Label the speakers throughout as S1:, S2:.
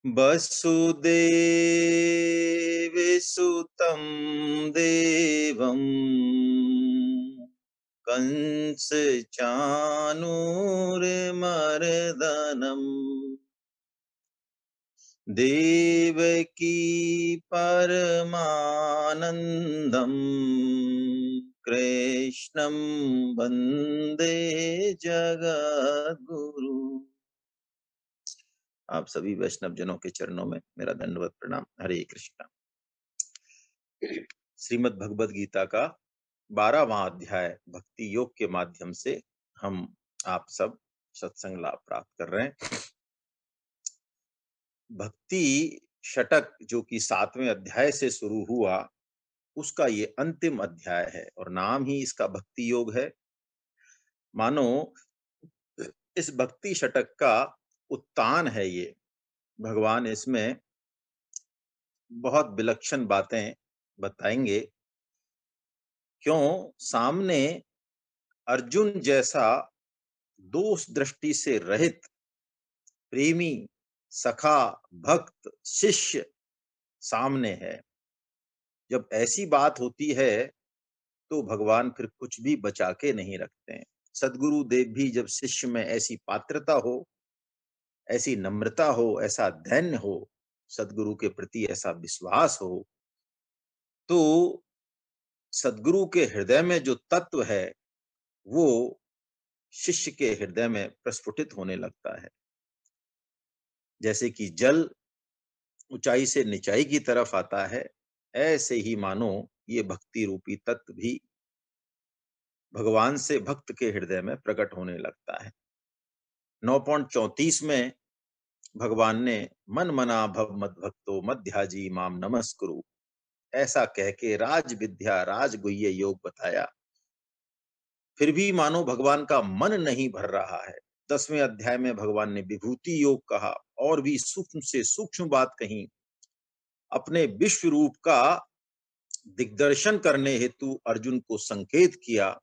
S1: वसुदेवसुतं देवं कंसचाणूरमर्दनम् देवकी परमानन्दम् कृष्णं वन्दे जगद्गुरु। आप सभी वैष्णव जनों के चरणों में मेरा दंडवत प्रणाम। हरे कृष्णा। श्रीमद् भगवद गीता का 12वां अध्याय भक्ति योग के माध्यम से हम आप सब सत्संग लाभ प्राप्त कर रहे हैं। भक्ति षटक जो कि 7वें अध्याय से शुरू हुआ, उसका ये अंतिम अध्याय है और नाम ही इसका भक्ति योग है। मानो इस भक्ति षटक का उत्तान है ये। भगवान इसमें बहुत विलक्षण बातें बताएंगे। क्यों? सामने अर्जुन जैसा दोष दृष्टि से रहित प्रेमी, सखा, भक्त, शिष्य सामने है। जब ऐसी बात होती है तो भगवान फिर कुछ भी बचा के नहीं रखते हैं। सद्गुरु देव भी जब शिष्य में ऐसी पात्रता हो, ऐसी नम्रता हो, ऐसा धैर्य हो, सद्गुरु के प्रति ऐसा विश्वास हो, तो सद्गुरु के हृदय में जो तत्व है वो शिष्य के हृदय में प्रस्फुटित होने लगता है। जैसे कि जल ऊंचाई से निचाई की तरफ आता है, ऐसे ही मानो ये भक्ति रूपी तत्व भी भगवान से भक्त के हृदय में प्रकट होने लगता है। 9.34 में भगवान ने मन मना भव मद भक्तो मध्याजी माम नमस्कुरु ऐसा कह के राज विद्या राजगुह्य योग बताया। फिर भी मानो भगवान का मन नहीं भर रहा है। 10वें अध्याय में भगवान ने विभूति योग कहा और भी सूक्ष्म से सूक्ष्म बात कही। अपने विश्व रूप का दिग्दर्शन करने हेतु अर्जुन को संकेत किया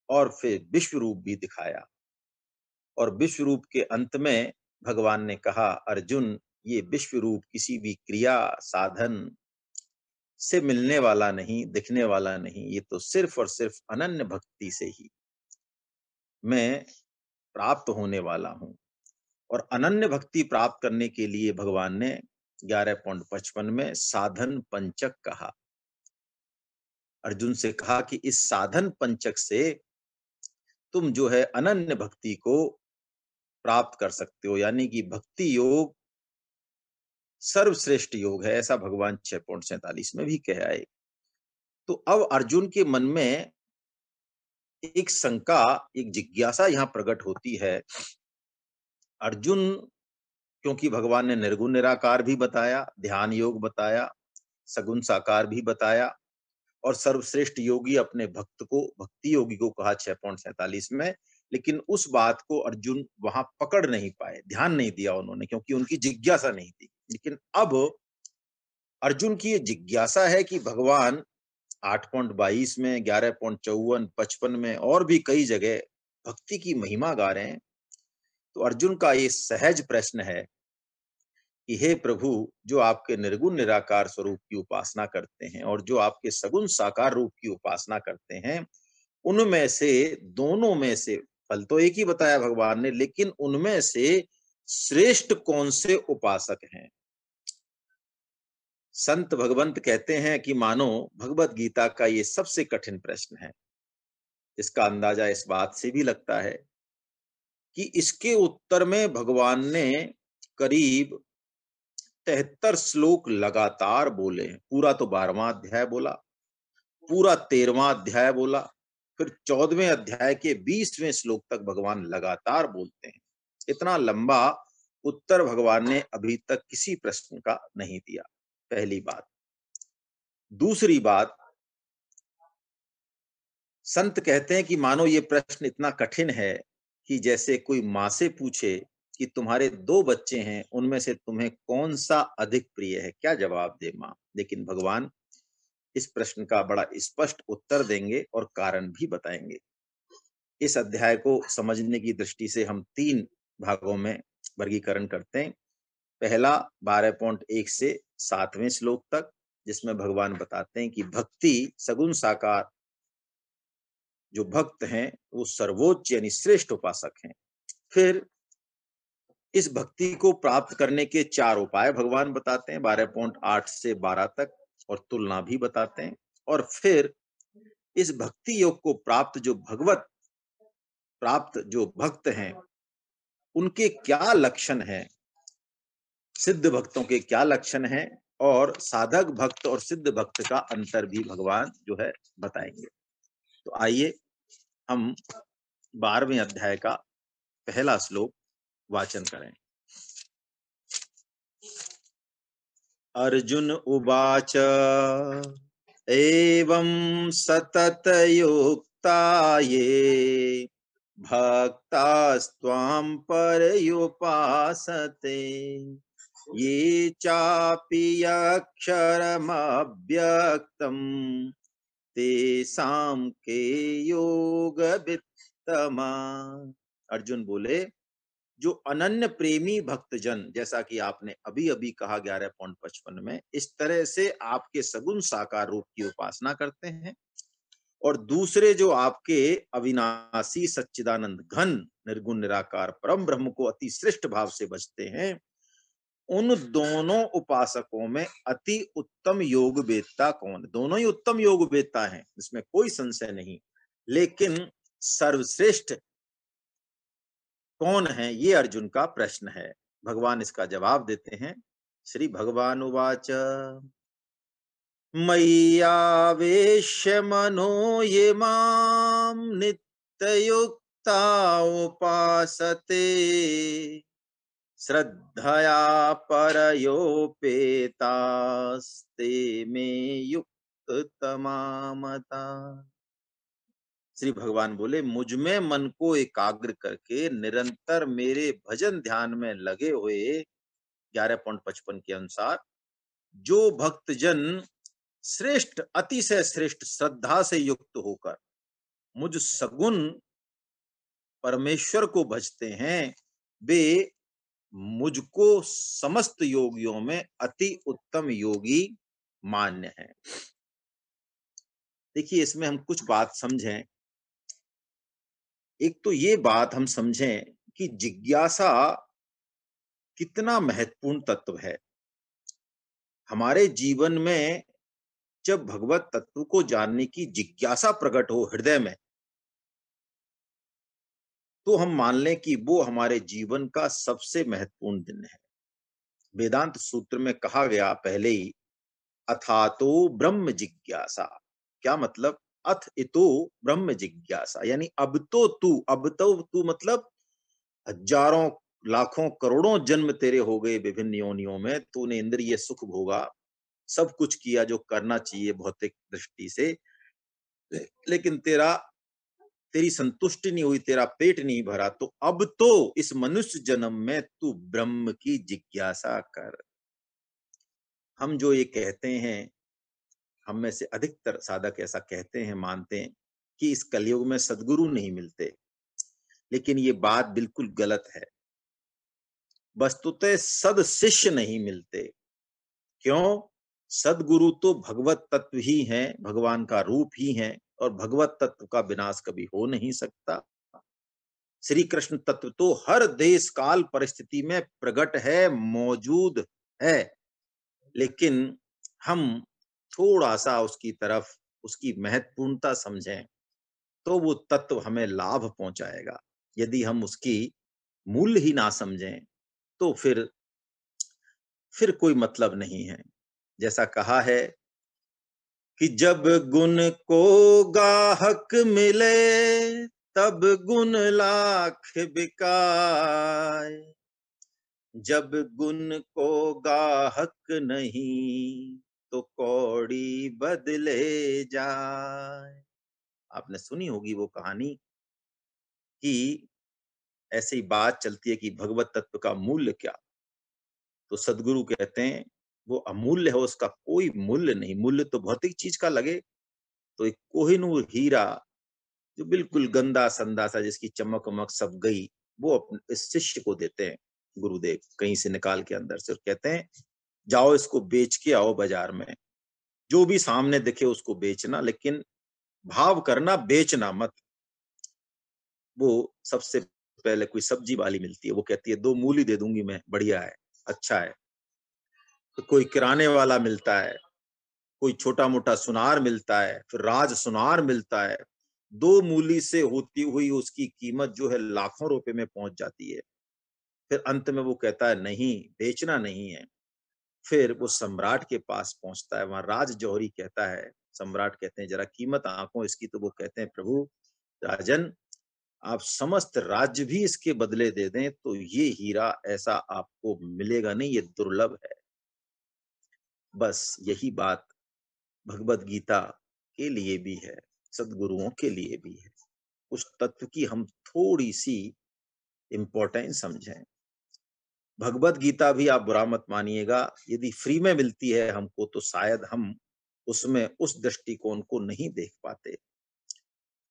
S1: और फिर विश्व रूप भी दिखाया। और विश्व रूप के अंत में भगवान ने कहा, अर्जुन ये विश्व रूप किसी भी क्रिया साधन से मिलने वाला नहीं, दिखने वाला नहीं, ये तो सिर्फ और सिर्फ अनन्य भक्ति से ही मैं प्राप्त होने वाला हूं। और अनन्य भक्ति प्राप्त करने के लिए भगवान ने 11.55 में साधन पंचक कहा। अर्जुन से कहा कि इस साधन पंचक से तुम जो है अनन्य भक्ति को प्राप्त कर सकते हो, यानी कि भक्ति योग सर्वश्रेष्ठ योग है, ऐसा भगवान 6.47 में भी कह आए। तो अब अर्जुन के मन में एक शंका, एक जिज्ञासा यहां प्रकट होती है। अर्जुन, क्योंकि भगवान ने निर्गुण निराकार भी बताया, ध्यान योग बताया, सगुण साकार भी बताया और सर्वश्रेष्ठ योगी अपने भक्त को भक्ति योगी को कहा 6.47 में, लेकिन उस बात को अर्जुन वहां पकड़ नहीं पाए, ध्यान नहीं दिया उन्होंने, क्योंकि उनकी जिज्ञासा नहीं थी। लेकिन अब अर्जुन की ये जिज्ञासा है कि भगवान 8.22 में, 11.54, 55 में और भी कई जगह भक्ति की महिमा गा रहे हैं। तो अर्जुन का ये सहज प्रश्न है कि हे प्रभु, जो आपके निर्गुण निराकार स्वरूप की उपासना करते हैं और जो आपके सगुण साकार रूप की उपासना करते हैं, उनमें से, दोनों में से, फल तो एक ही बताया भगवान ने, लेकिन उनमें से श्रेष्ठ कौन से उपासक हैं? संत भगवंत कहते हैं कि मानो भगवत गीता का ये सबसे कठिन प्रश्न है। इसका अंदाजा इस बात से भी लगता है कि इसके उत्तर में भगवान ने करीब 73 श्लोक लगातार बोले हैं। पूरा तो 12वां अध्याय बोला, पूरा 13वां अध्याय बोला, फिर 14वें अध्याय के 20वें श्लोक तक भगवान लगातार बोलते हैं। इतना लंबा उत्तर भगवान ने अभी तक किसी प्रश्न का नहीं दिया, पहली बात। दूसरी बात, संत कहते हैं कि मानो ये प्रश्न इतना कठिन है कि जैसे कोई माँ से पूछे कि तुम्हारे 2 बच्चे हैं, उनमें से तुम्हें कौन सा अधिक प्रिय है, क्या जवाब दे माँ? लेकिन भगवान इस प्रश्न का बड़ा स्पष्ट उत्तर देंगे और कारण भी बताएंगे। इस अध्याय को समझने की दृष्टि से हम 3 भागों में वर्गीकरण करते हैं। पहला 12.1 से 7वें श्लोक तक, जिसमें भगवान बताते हैं कि भक्ति सगुण साकार जो भक्त हैं वो सर्वोच्च यानी श्रेष्ठ उपासक हैं। फिर इस भक्ति को प्राप्त करने के 4 उपाय भगवान बताते हैं 12.8 से 12 तक, और तुलना भी बताते हैं। और फिर इस भक्ति योग को प्राप्त जो भक्त हैं उनके क्या लक्षण हैं, सिद्ध भक्तों के क्या लक्षण हैं, और साधक भक्त और सिद्ध भक्त का अंतर भी भगवान जो है बताएंगे। तो आइए हम 12वें अध्याय का पहला श्लोक वाचन करें। अर्जुन उवाच एवं सततयुक्ता ये भक्तास्त्वां पर्युपासते ये चापि अक्षरमव्यक्तम् तेषां के योगवित्तमा। अर्जुन बोले, जो अनन्य प्रेमी भक्तजन, जैसा कि आपने अभी अभी कहा 11.55 में, इस तरह से आपके सगुण साकार रूप की उपासना करते हैं, और दूसरे जो आपके अविनाशी सच्चिदानंद घन निर्गुण निराकार परम ब्रह्म को अति श्रेष्ठ भाव से भजते हैं, उन दोनों उपासकों में अति उत्तम योग वेत्ता कौन? दोनों ही उत्तम योग वेत्ता हैं, इसमें कोई संशय नहीं, लेकिन सर्वश्रेष्ठ कौन है, ये अर्जुन का प्रश्न है। भगवान इसका जवाब देते हैं। श्री भगवान उवाच मय्यावेश्य मनो ये माम नित्ययुक्ता उपासते श्रद्धया परयोपेतास्ते मे युक्ततमा मता। श्री भगवान बोले, मुझ में मन को एकाग्र करके निरंतर मेरे भजन ध्यान में लगे हुए 11.55 के अनुसार जो भक्तजन श्रेष्ठ अतिशय श्रेष्ठ श्रद्धा से युक्त होकर मुझ सगुण परमेश्वर को भजते हैं, वे मुझको समस्त योगियों में अति उत्तम योगी मान्य है। देखिए, इसमें हम कुछ बात समझें। एक तो ये बात हम समझें कि जिज्ञासा कितना महत्वपूर्ण तत्व है हमारे जीवन में। जब भगवत तत्व को जानने की जिज्ञासा प्रकट हो हृदय में, तो हम मान लें कि वो हमारे जीवन का सबसे महत्वपूर्ण दिन है। वेदांत सूत्र में कहा गया पहले ही, अथातो ब्रह्म जिज्ञासा। क्या मतलब? अथ इतो ब्रह्म जिज्ञासा, यानी अब तो तू मतलब हजारों लाखों करोड़ों जन्म तेरे हो गए विभिन्न योनियों में, तूने इंद्रिय सुख भोगा, सब कुछ किया जो करना चाहिए भौतिक दृष्टि से, लेकिन तेरी संतुष्टि नहीं हुई, तेरा पेट नहीं भरा, तो अब तो इस मनुष्य जन्म में तू ब्रह्म की जिज्ञासा कर। हम जो ये कहते हैं, हम में से अधिकतर साधक ऐसा कहते हैं, मानते हैं कि इस कलयुग में सद्गुरु नहीं मिलते, लेकिन ये बात बिल्कुल गलत है। वस्तुतः सद शिष्य नहीं मिलते। क्यों? सदगुरु तो भगवत तत्व ही है, भगवान का रूप ही है, और भगवत तत्व का विनाश कभी हो नहीं सकता। श्री कृष्ण तत्व तो हर देश काल परिस्थिति में प्रकट है, मौजूद है, लेकिन हम थोड़ा सा उसकी तरफ, उसकी महत्वपूर्णता समझें, तो वो तत्व हमें लाभ पहुंचाएगा। यदि हम उसकी मूल्य ही ना समझें, तो फिर कोई मतलब नहीं है। जैसा कहा है कि जब गुण को गाहक मिले, तब गुण लाख बिकाए, जब गुण को गाहक नहीं, तो कौड़ी बदले जाए। आपने सुनी होगी वो कहानी कि ऐसी बात चलती है कि भगवत तत्व का मूल्य क्या। तो सदगुरु कहते हैं वो अमूल्य है, उसका कोई मूल्य नहीं। मूल्य तो भौतिक चीज का लगे तो एक कोहिनूर हीरा जो बिल्कुल गंदा संदा सा, जिसकी चमक वमक सब गई, वो अपने इस शिष्य को देते हैं। गुरुदेव कहीं से निकाल के अंदर से, और कहते हैं जाओ इसको बेच के आओ बाजार में, जो भी सामने दिखे उसको बेचना, लेकिन भाव करना, बेचना मत। वो सबसे पहले कोई सब्जी वाली मिलती है, वो कहती है 2 मूली दे दूंगी मैं, बढ़िया है, अच्छा है। तो कोई किराने वाला मिलता है, कोई छोटा मोटा सुनार मिलता है, फिर राज सुनार मिलता है। 2 मूली से होती हुई उसकी कीमत जो है लाखों रुपए में पहुंच जाती है। फिर अंत में वो कहता है नहीं, बेचना नहीं है। फिर वो सम्राट के पास पहुंचता है, वहां राज जौहरी कहता है, सम्राट कहते हैं जरा कीमत आंकों इसकी, तो वो कहते हैं प्रभु राजन, आप समस्त राज्य भी इसके बदले दे दें तो ये हीरा ऐसा आपको मिलेगा नहीं, ये दुर्लभ है। बस यही बात भगवत गीता के लिए भी है, सदगुरुओं के लिए भी है। उस तत्व की हम थोड़ी सी इंपॉर्टेंस समझें। भगवत गीता भी आप बुरा मत मानिएगा, यदि फ्री में मिलती है हमको तो शायद हम उसमें उस दृष्टिकोण को नहीं देख पाते।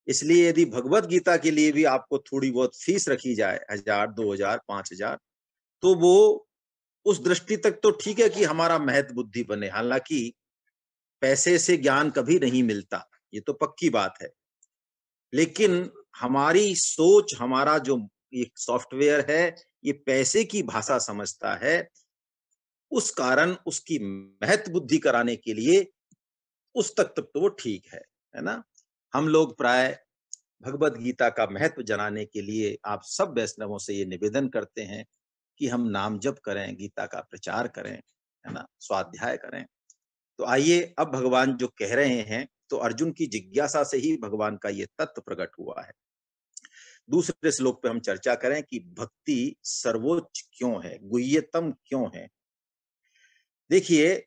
S1: इसलिए यदि भगवत गीता के लिए भी आपको थोड़ी बहुत फीस रखी जाए, 1000, 2000, 5000, तो वो उस दृष्टि तक तो ठीक है कि हमारा महत बुद्धि बने। हालांकि पैसे से ज्ञान कभी नहीं मिलता, ये तो पक्की बात है। लेकिन हमारी सोच, हमारा जो एक सॉफ्टवेयर है, ये पैसे की भाषा समझता है। उस कारण उसकी महत बुद्धि कराने के लिए उस तक तो वो ठीक है ना? हम लोग प्राय भगवत गीता का महत्व जनाने के लिए आप सब वैष्णवों से ये निवेदन करते हैं कि हम नाम जप करें, गीता का प्रचार करें, है ना? स्वाध्याय करें। तो आइए अब भगवान जो कह रहे हैं, तो अर्जुन की जिज्ञासा से ही भगवान का ये तत्व प्रकट हुआ है। दूसरे श्लोक पे हम चर्चा करें कि भक्ति सर्वोच्च क्यों है, गुह्यतम क्यों है। देखिए,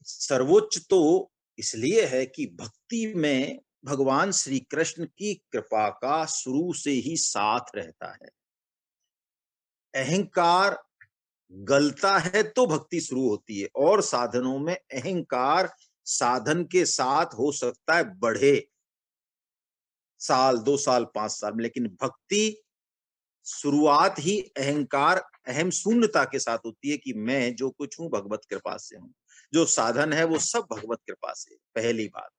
S1: सर्वोच्च तो इसलिए है कि भक्ति में भगवान श्री कृष्ण की कृपा का शुरू से ही साथ रहता है। अहंकार गलता है तो भक्ति शुरू होती है, और साधनों में अहंकार साधन के साथ हो सकता है बढ़े, साल 2 साल 5 साल में, लेकिन भक्ति शुरुआत ही अहंकार अहम शून्यता के साथ होती है कि मैं जो कुछ हूं भगवत कृपा से हूं, जो साधन है वो सब भगवत कृपा से। पहली बात।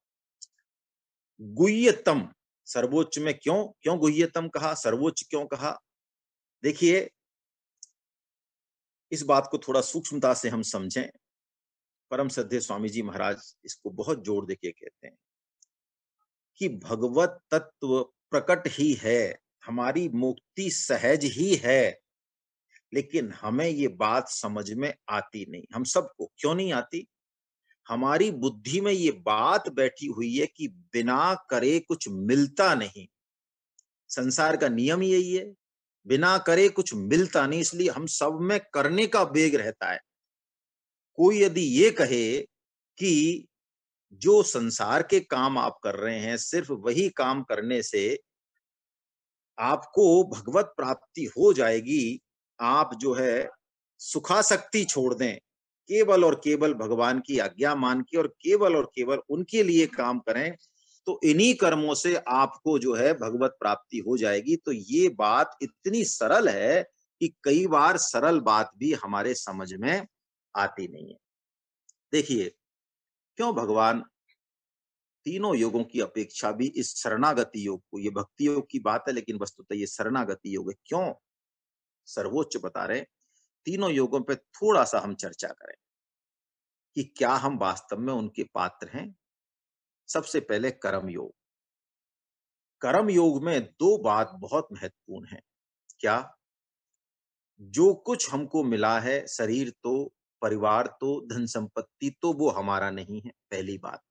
S1: गुह्यतम, सर्वोच्च में क्यों क्यों गुह्यतम कहा, सर्वोच्च क्यों कहा? देखिए, इस बात को थोड़ा सूक्ष्मता से हम समझें। परम श्रद्धेय स्वामी जी महाराज इसको बहुत जोर देके कहते हैं कि भगवत तत्व प्रकट ही है, हमारी मुक्ति सहज ही है, लेकिन हमें ये बात समझ में आती नहीं। हम सबको क्यों नहीं आती? हमारी बुद्धि में ये बात बैठी हुई है कि बिना करे कुछ मिलता नहीं। संसार का नियम यही है, बिना करे कुछ मिलता नहीं, इसलिए हम सब में करने का वेग रहता है। कोई यदि ये कहे कि जो संसार के काम आप कर रहे हैं, सिर्फ वही काम करने से आपको भगवत प्राप्ति हो जाएगी, आप जो है सुखासक्ति छोड़ दें, केवल और केवल भगवान की आज्ञा मान के और केवल उनके लिए काम करें, तो इन्हीं कर्मों से आपको जो है भगवत प्राप्ति हो जाएगी। तो ये बात इतनी सरल है कि कई बार सरल बात भी हमारे समझ में आती नहीं है। देखिए, क्यों भगवान तीनों योगों की अपेक्षा भी इस शरणागति योग को, ये भक्ति योग की बात है लेकिन वस्तुतः ये शरणागति योग है, क्यों सर्वोच्च बता रहे हैं? तीनों योगों पे थोड़ा सा हम चर्चा करें कि क्या हम वास्तव में उनके पात्र हैं। सबसे पहले कर्म योग। कर्म योग में दो बात बहुत महत्वपूर्ण है। क्या? जो कुछ हमको मिला है, शरीर तो, परिवार तो, धन संपत्ति तो, वो हमारा नहीं है। पहली बात,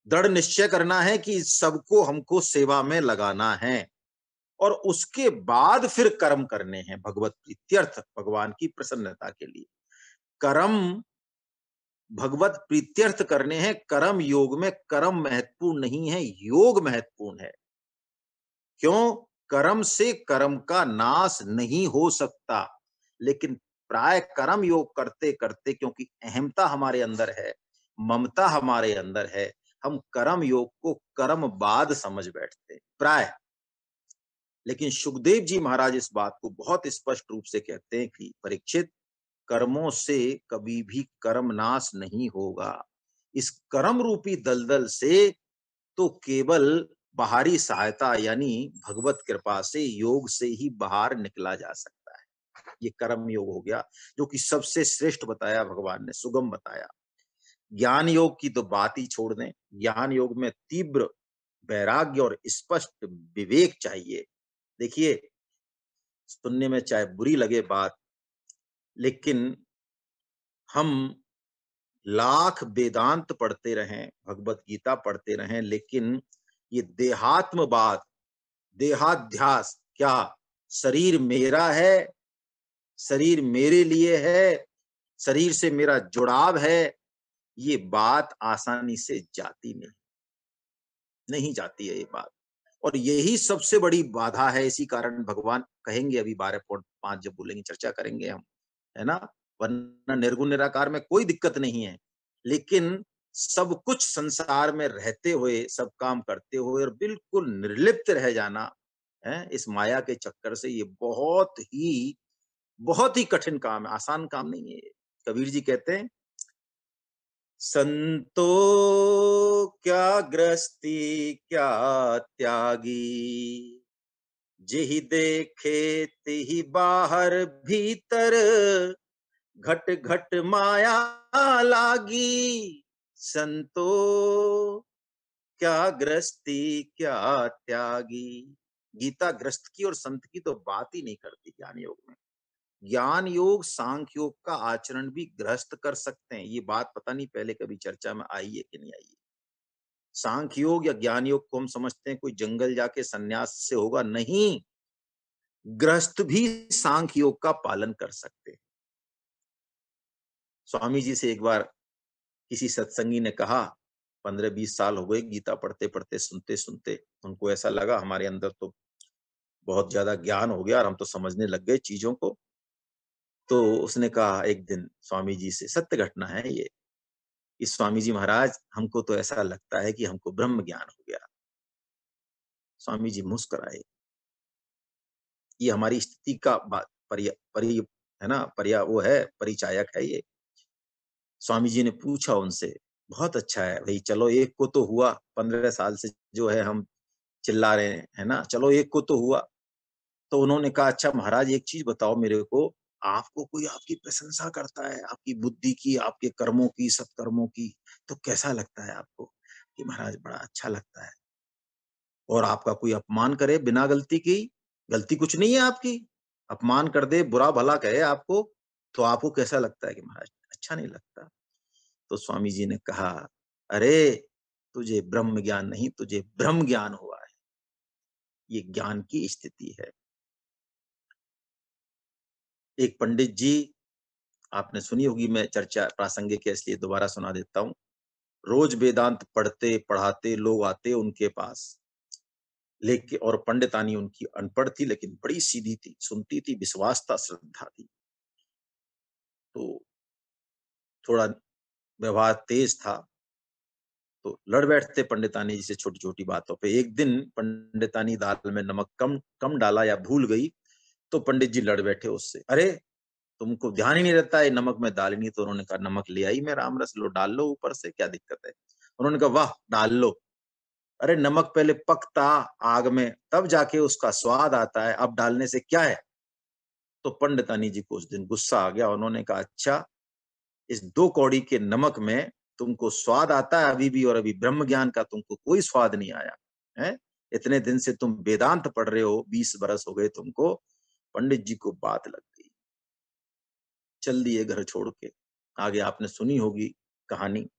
S1: दृढ़ निश्चय करना है कि सबको हमको सेवा में लगाना है, और उसके बाद फिर कर्म करने हैं भगवत प्रीत्यर्थ, भगवान की प्रसन्नता के लिए। कर्म भगवत प्रीत्यर्थ करने हैं। कर्म योग में कर्म महत्वपूर्ण नहीं है, योग महत्वपूर्ण है। क्यों? कर्म से कर्म का नाश नहीं हो सकता, लेकिन प्राय कर्म योग करते करते, क्योंकि अहमता हमारे अंदर है, ममता हमारे अंदर है, हम कर्म योग को कर्म बाद समझ बैठते प्राय। लेकिन सुखदेव जी महाराज इस बात को बहुत स्पष्ट रूप से कहते हैं कि परीक्षित, कर्मों से कभी भी कर्म नाश नहीं होगा। इस कर्म रूपी दलदल से तो केवल बाहरी सहायता यानी भगवत कृपा से, योग से ही बाहर निकला जा सकता है। ये कर्म योग हो गया, जो कि सबसे श्रेष्ठ बताया भगवान ने, सुगम बताया। ज्ञान योग की तो बात ही छोड़ दें। ज्ञान योग में तीव्र वैराग्य और स्पष्ट विवेक चाहिए। देखिए, सुनने में चाहे बुरी लगे बात, लेकिन हम लाख वेदांत पढ़ते रहें, भगवत गीता पढ़ते रहें, लेकिन ये देहात्मवाद, देहाध्यास, क्या शरीर मेरा है, शरीर मेरे लिए है, शरीर से मेरा जुड़ाव है, ये बात आसानी से जाती नहीं, नहीं जाती है ये बात। और यही सबसे बड़ी बाधा है। इसी कारण भगवान कहेंगे, अभी 12.5 जब बोलेंगे, चर्चा करेंगे हम, है ना? वरना निर्गुण निराकार में कोई दिक्कत नहीं है, लेकिन सब कुछ संसार में रहते हुए, सब काम करते हुए और बिल्कुल निर्लिप्त रह जाना, है, इस माया के चक्कर से, ये बहुत ही कठिन काम है, आसान काम नहीं है ये। कबीर जी कहते हैं, संतो क्या गृहस्थी क्या त्यागी, जेहि देखे तेहि बाहर भीतर, घट घट माया लागी। संतो क्या गृहस्थी क्या त्यागी। गीता गृहस्थ की और संत की तो बात ही नहीं करती ज्ञान योग में। ज्ञान योग, सांख्य योग का आचरण भी गृहस्थ कर सकते हैं। ये बात पता नहीं पहले कभी चर्चा में आई है कि नहीं आई है। सांख्य योग या ज्ञान योग को हम समझते हैं कोई जंगल जाके सन्यास से होगा, नहीं। गृहस्थ भी सांख्य योग का पालन कर सकते हैं। स्वामी जी से एक बार किसी सत्संगी ने कहा, 15-20 साल हो गए गीता पढ़ते पढ़ते, सुनते सुनते, उनको ऐसा लगा हमारे अंदर तो बहुत ज्यादा ज्ञान हो गया और हम तो समझने लग गए चीजों को। तो उसने कहा एक दिन स्वामी जी से, सत्य घटना है ये, इस स्वामी जी महाराज, हमको तो ऐसा लगता है कि हमको ब्रह्म ज्ञान हो गया। स्वामी जी मुस्कुराए। ये हमारी स्थिति का है ना, वो है, परिचायक है ये। स्वामी जी ने पूछा उनसे, बहुत अच्छा है भाई, चलो एक को तो हुआ, 15 साल से जो है हम चिल्ला रहे हैं, है ना, चलो एक को तो हुआ। तो उन्होंने कहा, अच्छा महाराज एक चीज बताओ मेरे को, आपको कोई आपकी प्रशंसा करता है, आपकी बुद्धि की, आपके कर्मों की, सत्कर्मों की, तो कैसा लगता है आपको? कि महाराज बड़ा अच्छा लगता है। और आपका कोई अपमान करे बिना गलती की, गलती कुछ नहीं है आपकी, अपमान कर दे, बुरा भला कहे आपको, तो आपको कैसा लगता है? कि महाराज अच्छा नहीं लगता। तो स्वामी जी ने कहा, अरे तुझे ब्रह्म ज्ञान नहीं, तुझे ब्रह्म ज्ञान हुआ है। ये ज्ञान की स्थिति है। एक पंडित जी, आपने सुनी होगी, मैं चर्चा प्रासंगिक है इसलिए दोबारा सुना देता हूँ। रोज वेदांत पढ़ते पढ़ाते लोग आते उनके पास लेके, और पंडितानी उनकी अनपढ़ थी लेकिन बड़ी सीधी थी, सुनती थी, विश्वास था, श्रद्धा थी। तो थोड़ा व्यवहार तेज था, तो लड़ बैठते पंडितानी जी से छोटी छोटी बातों पे। एक दिन पंडितानी दाल में नमक कम कम डाला या भूल गई, तो पंडित जी लड़ बैठे उससे, अरे तुमको ध्यान ही नहीं रहता है, नमक में दाल नहीं। तो उन्होंने कहा, नमक ले आई मैं, राम रस लो, डाल लो ऊपर से, क्या दिक्कत है? उन्होंने कहा, वाह डाल लो। अरे नमक पहले पकता आग में, तब जाके उसका स्वाद आता है, अब डालने से क्या है? तो पंडितानी जी को उस दिन गुस्सा आ गया। उन्होंने कहा, अच्छा इस 2 कौड़ी के नमक में तुमको स्वाद आता है अभी भी, और अभी ब्रह्म ज्ञान का तुमको कोई स्वाद नहीं आया है? इतने दिन से तुम वेदांत पढ़ रहे हो, 20 बरस हो गए तुमको। पंडित जी को बात लग गई, चल दिए घर छोड़ के। आगे आपने सुनी होगी कहानी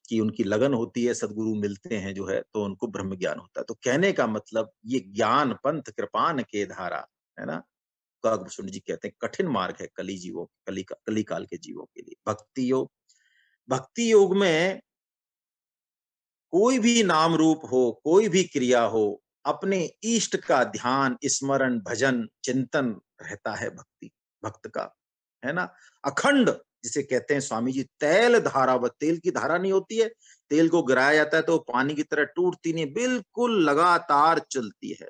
S1: कि उनकी लगन होती है, सदगुरु मिलते हैं जो है, तो उनको ब्रह्म ज्ञान होता है। तो कहने का मतलब, ये ज्ञान पंथ कृपान के धारा, है ना, काकभूषण जी कहते हैं कठिन मार्ग है कली काल के जीवों के लिए। भक्ति योग, भक्ति योग में कोई भी नाम रूप हो, कोई भी क्रिया हो, अपने इष्ट का ध्यान, स्मरण, भजन, चिंतन रहता है भक्ति भक्त का, है ना। अखंड, जिसे कहते हैं स्वामी जी, तैल धारा, तेल की धारा नहीं होती है, तेल को गिराया जाता है तो पानी की तरह टूटती नहीं, बिल्कुल लगातार चलती है।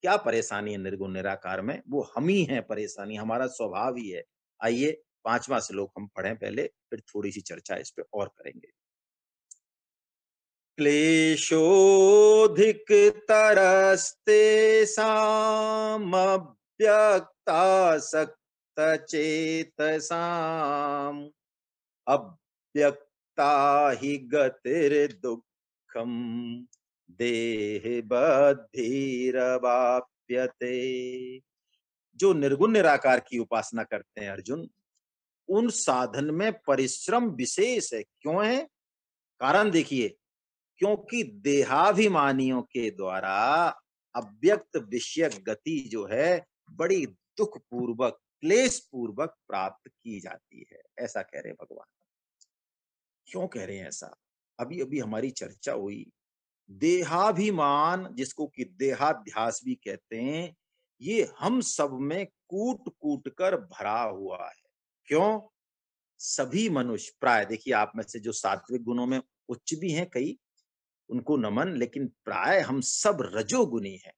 S1: क्या परेशानी है निर्गुण निराकार में? वो हम ही हैं परेशानी, हमारा स्वभाव ही है। आइए 5वां श्लोक हम पढ़ें पहले, फिर थोड़ी-सी चर्चा इस पे और करेंगे। क्लेशोऽधिकतरस्तेषामव्यक्तासक्तचेतसाम् अव्यक्ता हि गतिर्दुःखम् देहबद्धिरवाप्यते। जो निर्गुण निराकार की उपासना करते हैं अर्जुन, उन साधन में परिश्रम विशेष है। क्यों है? कारण देखिए, क्योंकि देहाभिमानियों के द्वारा अव्यक्त विषयक गति जो है, बड़ी दुख पूर्वक, क्लेश पूर्वक प्राप्त की जाती है। ऐसा कह रहे हैं भगवान। क्यों कह रहे हैं ऐसा? अभी-अभी हमारी चर्चा हुई। देहाभिमान जिसको कि देहाध्यास भी कहते हैं, ये हम सब में कूट-कूट कर भरा हुआ है। क्यों? सभी मनुष्य प्राय देखिए आप में से जो सात्विक गुणों में उच्च भी हैं कई, उनको नमन, लेकिन प्राय हम सब रजोगुनी हैं।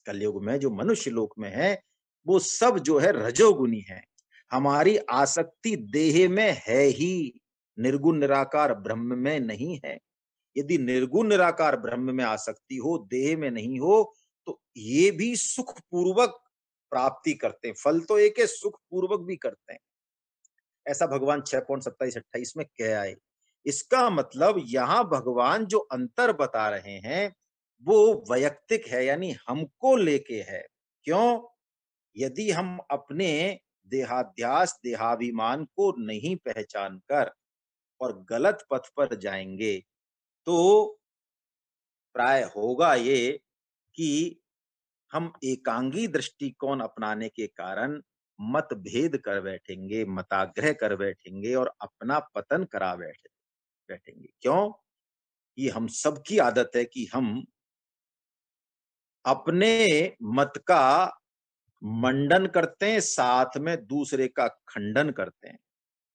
S1: कलयुग में जो मनुष्य लोक में है, वो सब जो है रजोगुनी है। हमारी आसक्ति देह में है ही, निर्गुण निराकार ब्रह्म में नहीं है। यदि निर्गुण निराकार ब्रह्म में आसक्ति हो, देह में नहीं हो, तो ये भी सुख पूर्वक प्राप्ति करते हैं। फल तो एक है, सुख पूर्वक भी करते हैं। ऐसा भगवान 6.27-28 में कह आए। इसका मतलब यहाँ भगवान जो अंतर बता रहे हैं, वो वैयक्तिक है, यानी हमको लेके है। क्यों? यदि हम अपने देहाध्यास, देहाभिमान को नहीं पहचान कर और गलत पथ पर जाएंगे, तो प्राय होगा ये कि हम एकांगी दृष्टिकोण अपनाने के कारण मतभेद कर बैठेंगे, मताग्रह कर बैठेंगे और अपना पतन करा बैठेंगे। क्यों? ये हम सबकी आदत है कि हम अपने मत का मंडन करते हैं, साथ में दूसरे का खंडन करते हैं।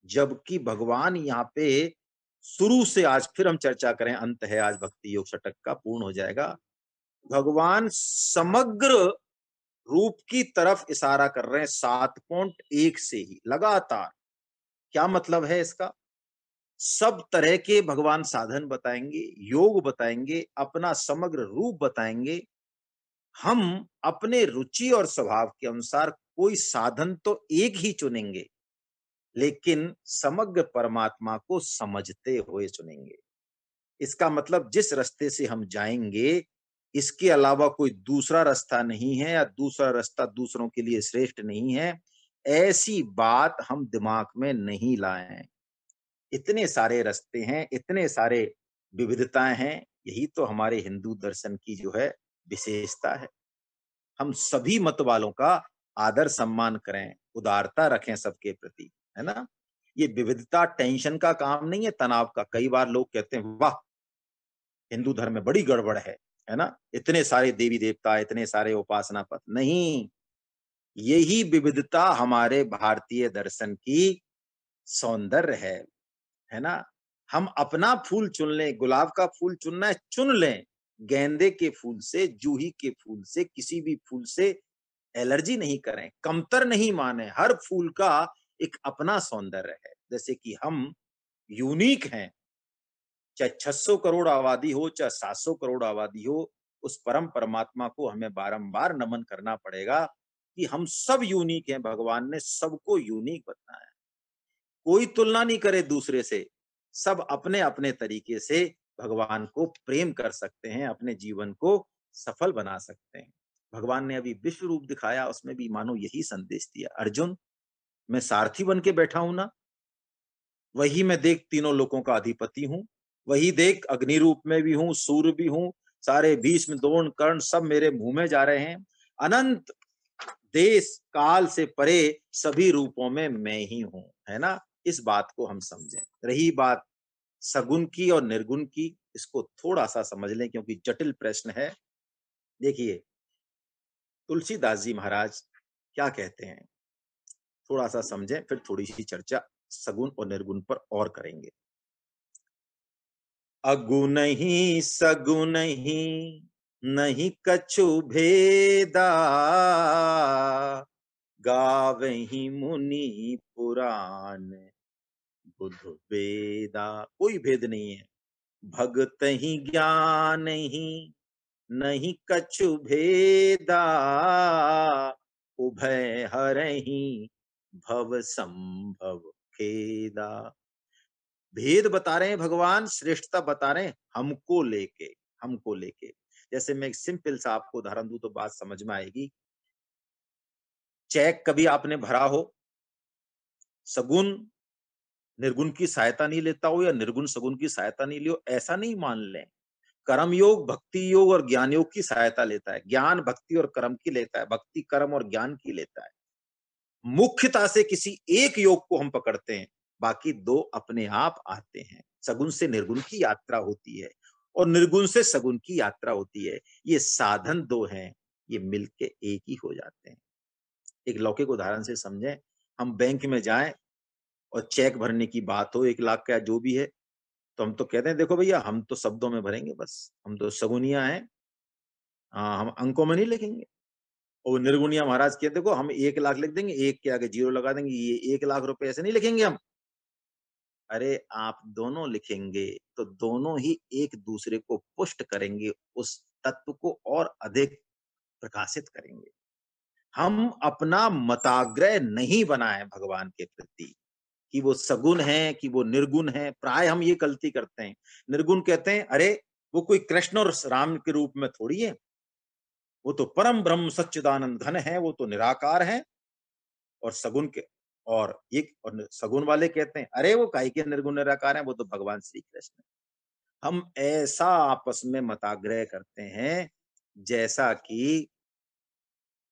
S1: जबकि भगवान यहाँ पे शुरू से, आज फिर हम चर्चा करें, अंत है आज भक्ति योग शतक का, पूर्ण हो जाएगा। भगवान समग्र रूप की तरफ इशारा कर रहे हैं 7.1 से ही लगातार। क्या मतलब है इसका? सब तरह के भगवान साधन बताएंगे, योग बताएंगे, अपना समग्र रूप बताएंगे। हम अपने रुचि और स्वभाव के अनुसार कोई साधन तो एक ही चुनेंगे, लेकिन समग्र परमात्मा को समझते हुए चुनेंगे। इसका मतलब जिस रास्ते से हम जाएंगे, इसके अलावा कोई दूसरा रास्ता नहीं है, या दूसरा रास्ता दूसरों के लिए श्रेष्ठ नहीं है, ऐसी बात हम दिमाग में नहीं लाए हैं। इतने सारे रास्ते हैं, इतने सारे विविधताएं हैं, यही तो हमारे हिंदू दर्शन की जो है विशेषता है। हम सभी मत वालों का आदर सम्मान करें, उदारता रखें सबके प्रति, है ना? ये विविधता टेंशन का काम नहीं है, तनाव का। कई बार लोग कहते हैं, वाह! हिंदू धर्म में बड़ी गड़बड़ है ना? इतने सारे देवी-देवता, इतने सारे उपासना पथ। नहीं, यही विविधता हमारे भारतीय दर्शन की सौंदर्य है ना? हम अपना फूल चुन लें, गुलाब का फूल चुनना है, चुन लें। गेंदे के फूल से, जूही के फूल से, किसी भी फूल से एलर्जी नहीं करें, कमतर नहीं माने। हर फूल का एक अपना सौंदर्य है। जैसे कि हम यूनिक हैं, चाहे 600 करोड़ आबादी हो, चाहे 700 करोड़ आबादी हो, उस परम परमात्मा को हमें बारंबार नमन करना पड़ेगा कि हम सब यूनिक हैं। भगवान ने सबको यूनिक बताया। कोई तुलना नहीं करे दूसरे से। सब अपने-अपने तरीके से भगवान को प्रेम कर सकते हैं, अपने जीवन को सफल बना सकते हैं। भगवान ने अभी विश्व रूप दिखाया, उसमें भी मानो यही संदेश दिया। अर्जुन, मैं सारथी बन के बैठा हूं ना, वही मैं देख तीनों लोकों का अधिपति हूँ। वही देख अग्नि रूप में भी हूँ, सूर्य भी हूँ, सारे भीष्म, द्रोण, कर्ण सब मेरे मुंह में जा रहे हैं। अनंत देश काल से परे सभी रूपों में मैं ही हूँ, है ना? इस बात को हम समझें। रही बात सगुण की और निर्गुण की, इसको थोड़ा-सा समझ लें क्योंकि जटिल प्रश्न है। देखिए, तुलसीदास जी महाराज क्या कहते हैं? थोड़ा-सा समझें, फिर थोड़ी-सी चर्चा सगुण और निर्गुण पर और करेंगे। अगुन ही सगुन ही नहीं कछु भेदा, गावहीं मुनि पुराण, बुध वेदा। कोई भेद नहीं है। भगत ही ज्ञान ही, नहीं कछु भेदा, उभय हरहि भव संभव खेदा। भेद बता रहे हैं भगवान, श्रेष्ठता बता रहे हैं हमको लेके, हमको लेके। जैसे मैं एक सिंपल सा आपको उदाहरण दूं तो बात समझ में आएगी। चेक कभी आपने भरा हो, सगुन निर्गुण की सहायता नहीं लेता हो या निर्गुण सगुन की सहायता नहीं लियो, ऐसा नहीं मान लें। कर्म योग, भक्ति योग और ज्ञान योग की सहायता लेता है। ज्ञान भक्ति और कर्म की लेता है, भक्ति कर्म और ज्ञान की लेता है। मुख्यता से किसी एक योग को हम पकड़ते हैं, बाकी दो अपने आप आते हैं। सगुण से निर्गुण की यात्रा होती है और निर्गुण से सगुण की यात्रा होती है। ये साधन दो हैं, ये मिलके एक ही हो जाते हैं। एक लौकिक उदाहरण से समझें, हम बैंक में जाएं और चेक भरने की बात हो, 1 लाख का जो भी है, तो हम तो कहते हैं देखो भैया हम तो शब्दों में भरेंगे, बस हम तो सगुनिया हैं, हम अंकों में नहीं लिखेंगे। और निर्गुणिया महाराज कहते देखो हम 1 लाख लिख देंगे, एक के आगे जीरो लगा देंगे, ये 1 लाख रुपए ऐसे नहीं लिखेंगे हम। अरे आप दोनों लिखेंगे तो दोनों ही एक दूसरे को पुष्ट करेंगे, उस तत्व को और अधिक प्रकाशित करेंगे। हम अपना मताग्रह नहीं बनाए भगवान के प्रति कि वो सगुण है कि वो निर्गुण है। प्राय हम ये गलती करते हैं। निर्गुण कहते हैं अरे वो कोई कृष्ण और राम के रूप में थोड़ी है, वो तो परम ब्रह्म सच्चिदानंद घन है, वो तो निराकार है। और सगुन के और एक और सगुन वाले कहते हैं अरे वो काहे के निर्गुण निराकार है, वो तो भगवान श्री कृष्ण है। हम ऐसा आपस में मताग्रह करते हैं जैसा कि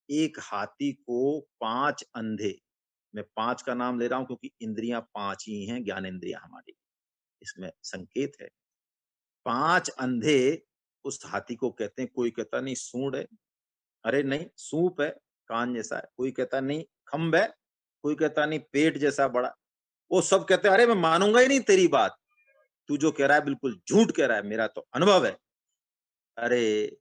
S1: एक हाथी को 5 अंधे, मैं 5 का नाम ले रहा हूं क्योंकि इंद्रियां 5 ही हैं, ज्ञान इंद्रियां हमारी, इसमें संकेत है। 5 अंधे उस हाथी को कहते हैं, कोई कहता नहीं सूंड है, अरे नहीं सूप है, कान जैसा है, कोई कहता नहीं खम्ब है, कोई कहता नहीं पेट जैसा बड़ा। वो सब कहते हैं अरे मैं मानूंगा ही नहीं तेरी बात, तू जो कह रहा है बिल्कुल झूठ कह रहा है, मेरा तो अनुभव है। अरे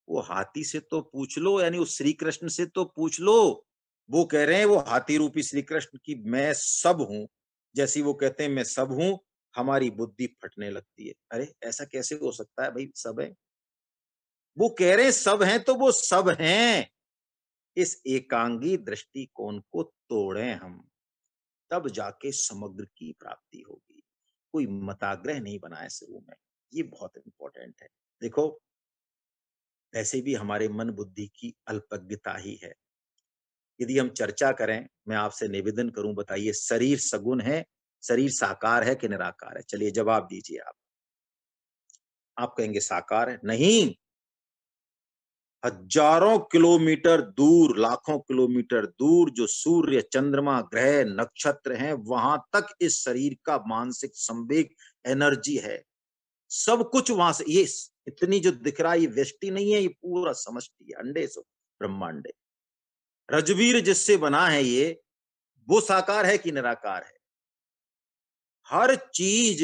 S1: वो हाथी से तो पूछ लो, यानी उस श्री कृष्ण से तो पूछ लो। वो कह रहे हैं वो हाथी रूपी श्री कृष्ण की मैं सब हूं, जैसी वो कहते हैं मैं सब हूं, हमारी बुद्धि फटने लगती है। अरे ऐसा कैसे हो सकता है भाई, सब है। वो कह रहे हैं सब हैं तो वो सब हैं। इस एकांगी दृष्टिकोण को तोड़ें हम, तब जाके समग्र की प्राप्ति होगी। कोई मताग्रह नहीं बनाए शुरू में, ये बहुत इंपॉर्टेंट है। देखो वैसे भी हमारे मन बुद्धि की अल्पज्ञता ही है। यदि हम चर्चा करें, मैं आपसे निवेदन करूं, बताइए शरीर सगुण है, शरीर साकार है कि निराकार है? चलिए जवाब दीजिए आप कहेंगे साकार है। नहीं, हजारों किलोमीटर दूर, लाखों किलोमीटर दूर जो सूर्य चंद्रमा ग्रह नक्षत्र हैं, वहां तक इस शरीर का मानसिक संवेग एनर्जी है। सब कुछ वहां से, ये इतनी जो दिख रहा है ये व्यष्टि नहीं है, ये पूरा समष्टि है, अंडे सो ब्रह्मांड है। रजवीर जिससे बना है ये, वो साकार है कि निराकार है? हर चीज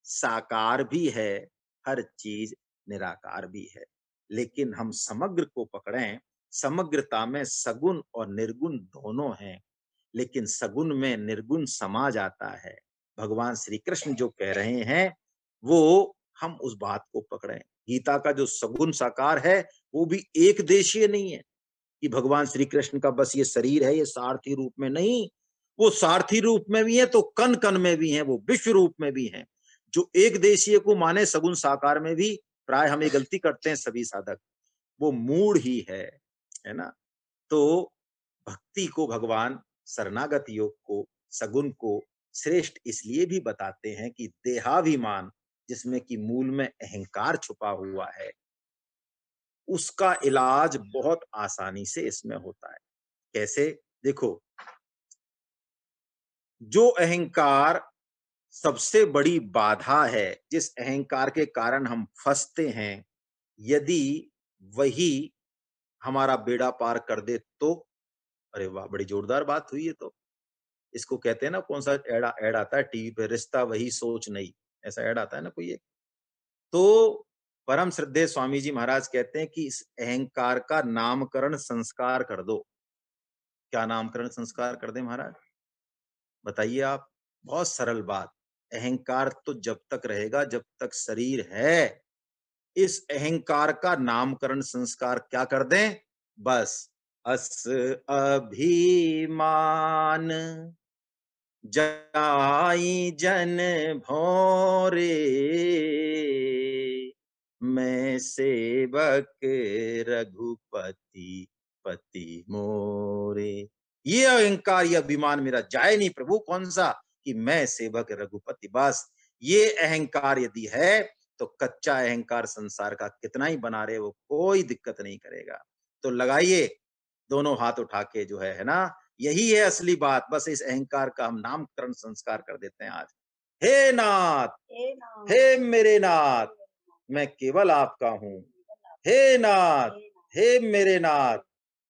S1: साकार भी है, हर चीज निराकार भी है। लेकिन हम समग्र को पकड़ें, समग्रता में सगुण और निर्गुण दोनों हैं, लेकिन सगुण में निर्गुण समा जाता है। भगवान श्री कृष्ण जो कह रहे हैं वो हम उस बात को पकड़ें। गीता का जो सगुण साकार है वो भी एक देशीय नहीं है कि भगवान श्री कृष्ण का बस ये शरीर है, ये सारथी रूप में नहीं, वो सारथी रूप में भी है तो कण कण में भी है, वो विश्व रूप में भी है। जो एक देशीय को माने सगुण साकार में भी, प्राय हम ये गलती करते हैं सभी साधक, वो मूड ही है ना। तो भक्ति को भगवान शरणागत योग को, सगुण को श्रेष्ठ इसलिए भी बताते हैं कि देहाभिमान जिसमें कि मूल में अहंकार छुपा हुआ है, उसका इलाज बहुत आसानी से इसमें होता है। कैसे? देखो, जो अहंकार सबसे बड़ी बाधा है, जिस अहंकार के कारण हम फंसते हैं, यदि वही हमारा बेड़ा पार कर दे तो, अरे वाह बड़ी जोरदार बात हुई है। तो इसको कहते हैं ना, कौन सा ऐड आता है टीवी पे, रिश्ता वही सोच नहीं, ऐसा ऐड आता है ना कोई एक। तो परम श्रद्धेय स्वामी जी महाराज कहते हैं कि इस अहंकार का नामकरण संस्कार कर दो। क्या नामकरण संस्कार कर दें महाराज? बताइए आप। बहुत सरल बात। अहंकार तो जब तक रहेगा जब तक शरीर है। इस अहंकार का नामकरण संस्कार क्या कर दें? बस अस अभिमान जाई जन भोरे, मैं सेवक रघुपति पति मोरे। ये अहंकार ये अभिमान मेरा जाए नहीं प्रभु। कौन सा? कि मैं सेवक रघुपति। बस ये अहंकार यदि है तो कच्चा अहंकार संसार का कितना ही बना रहे वो कोई दिक्कत नहीं करेगा। तो लगाइए दोनों हाथ उठा के जो है ना, यही है असली बात। बस इस अहंकार का हम नामकरण संस्कार कर देते हैं आज। हे नाथ,
S2: हे नाथ,
S1: हे मेरे नाथ,
S2: हे नाथ,
S1: मैं केवल आपका हूँ। हे नाथ,
S2: हे नाथ,
S1: हे मेरे नाथ,